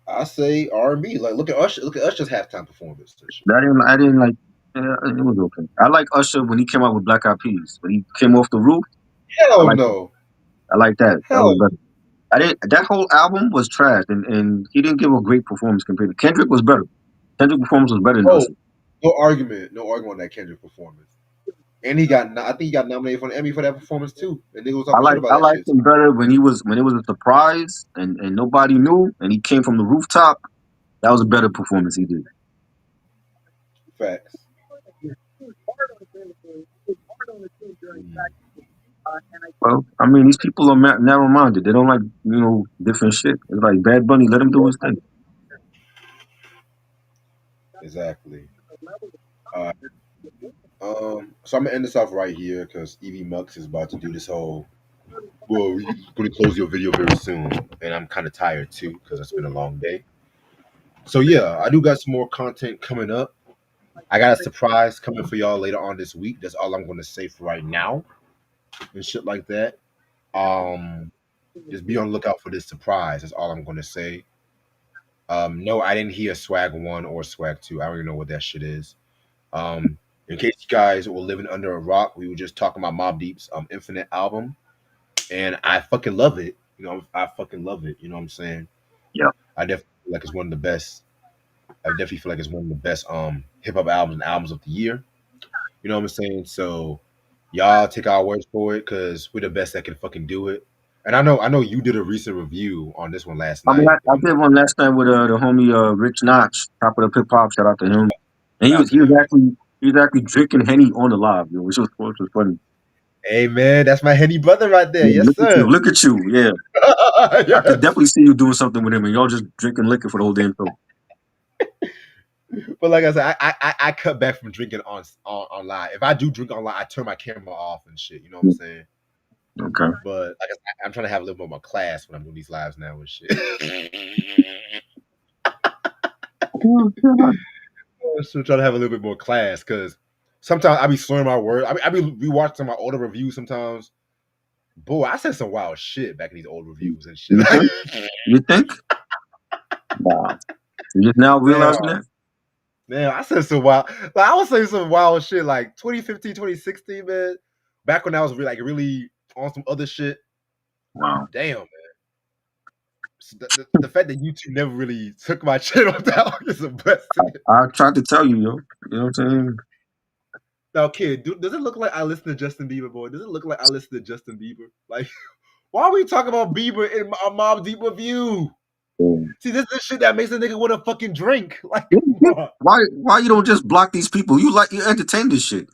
I say R&B. Like, look at Usher. Look at Usher's halftime performance and shit. I didn't like. Yeah, it was okay. I like Usher when he came out with Black Eyed Peas. When he came off the roof, I Hell like that. no. I like that. That Hell. was better. I didn't. That whole album was trash, and he didn't give a great performance compared to Kendrick. Was better. Kendrick performance was better than Oh, Usher. no argument. No argument on that Kendrick performance. And I think he got nominated for an Emmy for that performance too. And niggas was I talking shit like about I that liked shit. him better when it was a surprise and nobody knew and he came from the rooftop. That was a better performance he did. Facts. Mm, Well, I mean, these people are narrow minded. They don't like different shit. It's like Bad Bunny, let him do his thing. exactly. All right. So I'm gonna end this off right here because Evie Mux is about to do this whole. Well, we're gonna close your video very soon, and I'm kind of tired too because it's been a long day. So yeah, I do got some more content coming up. I got a surprise coming for y'all later on this week. That's all I'm gonna say for right now and shit like that. Um, just be on the lookout for this surprise. That's all I'm gonna say. No, I didn't hear Swag One or Swag Two. I don't even know what that shit is. Um, in case you guys were living under a rock, we were just talking about Mobb Deep's Infinite album, and I fucking love it. You know, I fucking love it. You know what I'm saying? Yeah. I definitely feel like it's one of the best. I definitely feel like it's one of the best hip hop albums and albums of the year. You know what I'm saying? So y'all take our words for it because we're the best that can fucking do it. And I know you did a recent review on this one last I mean, night. If I I'm did one last night with the homie Rich Notch, top of the hip hop. Shout out to him. And Shout out to he was him. actually drinking Henny on the live, yo, which was funny. Hey man, that's my Henny brother right there. Yeah, Yes, sir. look at you. Yeah, I could Yes. definitely see you doing something with him, and y'all just drinking liquor for the whole damn show. But like I said, I cut back from drinking on live. If I do drink on live, I turn my camera off and shit. You know what I'm saying? Okay. But like I said, I'm trying to have a little more class when I'm doing these lives now and shit. Oh, God. So trying to have a little bit more class because sometimes I be slurring my words. I be rewatching my older reviews sometimes. Boy, I said some wild shit back in these old reviews and shit. You think? You think? Wow. You just now Damn, realizing that? damn, I said some wild. Like I was saying some wild shit like 2015, 2016, man. Back when I was really on some other shit. Wow. Damn, man. So the fact that YouTube never really took my channel down is a blessing. I tried to tell you, yo. You know what I'm saying? Now, kid, does it look like I listen to Justin Bieber, boy? Does it look like I listen to Justin Bieber? Like, why are we talking about Bieber in our Mob Deep review? See, this is the shit that makes a nigga want to fucking drink. Like, come Yeah. on. Why you don't just block these people? You entertain this shit.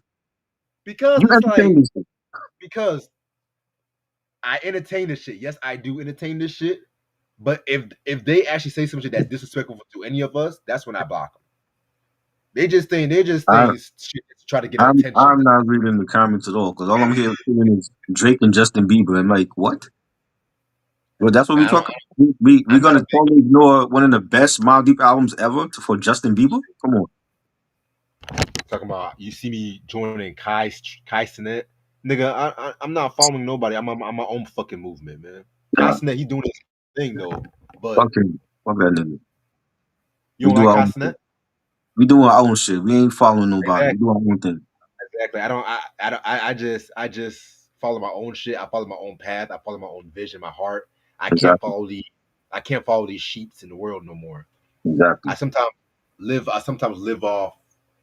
Because You it's entertain like, this shit. because I entertain this shit. Yes, I do entertain this shit. But if they actually say some shit that's disrespectful to any of us, that's when I block them. They just I saying shit to try to get attention. I'm not reading the comments at all because all I'm hearing is Drake and Justin Bieber. I'm like, what? Well, that's what we I don't. talking. We I'm not gonna a totally ignore one of the best Mobb Deep albums ever for Justin Bieber? Come on. talking about you see me joining Kai Sinet. Nigga, I'm not following nobody. I'm my own fucking movement, man. Kai Yeah, Sinet, he doing his thing though. But fuck him. Fuck that nigga. you We don't do like our Kai own Sinet? shit. We doing our own shit. We ain't following nobody. We Exactly. do our own thing. Exactly. I just follow my own shit. I follow my own path. I follow my own vision, my heart. I can't Exactly. follow the I can't follow these sheeps in the world no more. Exactly. I sometimes live off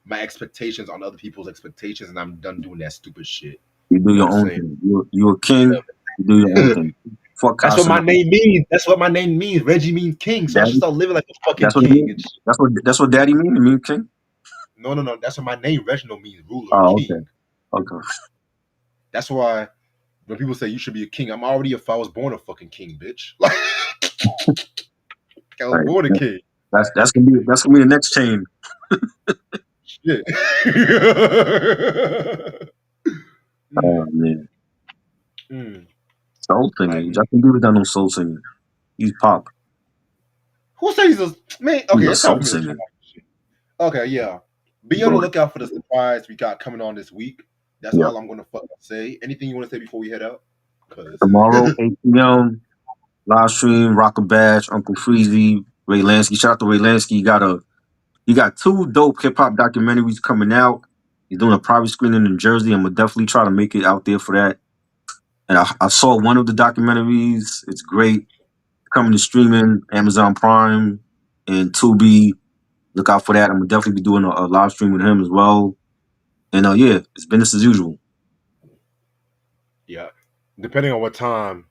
my expectations on other people's expectations and I'm done doing that stupid shit. You do You know your what I'm own saying? thing. You a king. You do your own Yeah. thing. Fuck That's what Casa my Nothing. name means. That's what my name means. Reggie means king. So I should Daddy. start living like a fucking That's what it king means. and shit. That's what daddy mean. It mean king. No, no, no. That's what my name Reginald means. Ruler, Oh, okay. king. Okay. That's why when people say you should be a king, I'm already if I was born a fucking king, bitch. Like I All was right. born a king. That's gonna be the next chain. Shit. Oh mm, man. mm. Soul Like singing. Justin Bieber done no soul singing. He's pop. who says he's a man? He's Okay, a it's time soul for me to talk. singer. Okay, yeah. Be on the Go ahead. lookout for the surprise we got coming on this week. That's Yeah. all I'm gonna fucking say. Anything you want to say before we head out? Cause Tomorrow, 8 p.m. live stream. Rock a Bash. Uncle Freezy. Ray Lansky. Shout out to Ray Lansky. He got two dope hip hop documentaries coming out. He's doing a private screening in Jersey. I'm gonna definitely try to make it out there for that. And I saw one of the documentaries. It's great. Coming to streaming, Amazon Prime and Tubi. Look out for that. I'm gonna definitely be doing a live stream with him as well. And yeah, it's business as usual. yeah, depending on what time,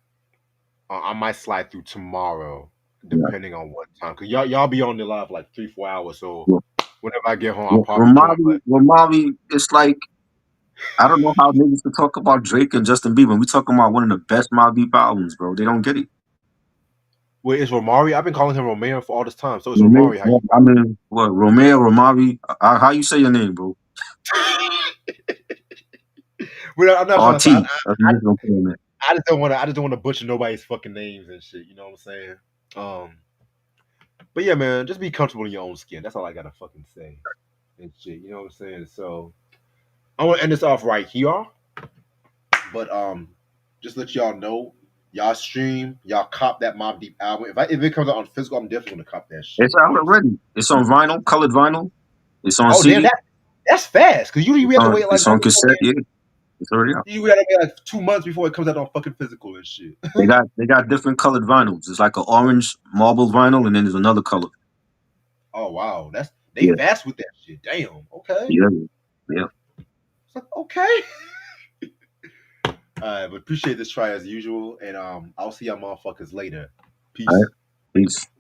I might slide through tomorrow. Yeah. Depending on what time, cause y'all be on the live like 3 4 hours. So Yeah. whenever I get home, I'll Yeah. probably join. But Ramadi, it's like I don't know how niggas can talk about Drake and Justin Bieber. We talking about one of the best Mobb Deep albums, bro. They don't get it. wait, is Romari? I've been calling him Romeo for all this time. So it's Romeo, Romari. How you? I mean, what Romeo, Ramadi? How you say your name, bro? Well, I'm not trying to say. RT. That's what I'm saying, man. I just don't want to. I just don't want to butcher nobody's fucking names and shit. You know what I'm saying? Um, but yeah, man, just be comfortable in your own skin. That's all I gotta fucking say and shit. You know what I'm saying? So I want to end this off right here. But just let y'all know, y'all stream, y'all cop that Mobb Deep album. If it comes out on physical, I'm definitely gonna cop that shit. It's You out know what I'm saying? already. It's on vinyl, colored vinyl. It's on Oh damn, CD. that's fast. Cause usually we have to wait like It's on another cassette. fucking Yeah, It's already out. You gotta be like 2 months before it comes out on fucking physical and shit. They got different colored vinyls. It's like an orange marble vinyl, and then there's another color. Oh wow, that's they Yeah, fast with that shit. Damn. Okay. yeah, yeah. It's like, okay. But appreciate this try as usual, and I'll see y'all motherfuckers later. All right, Peace. peace.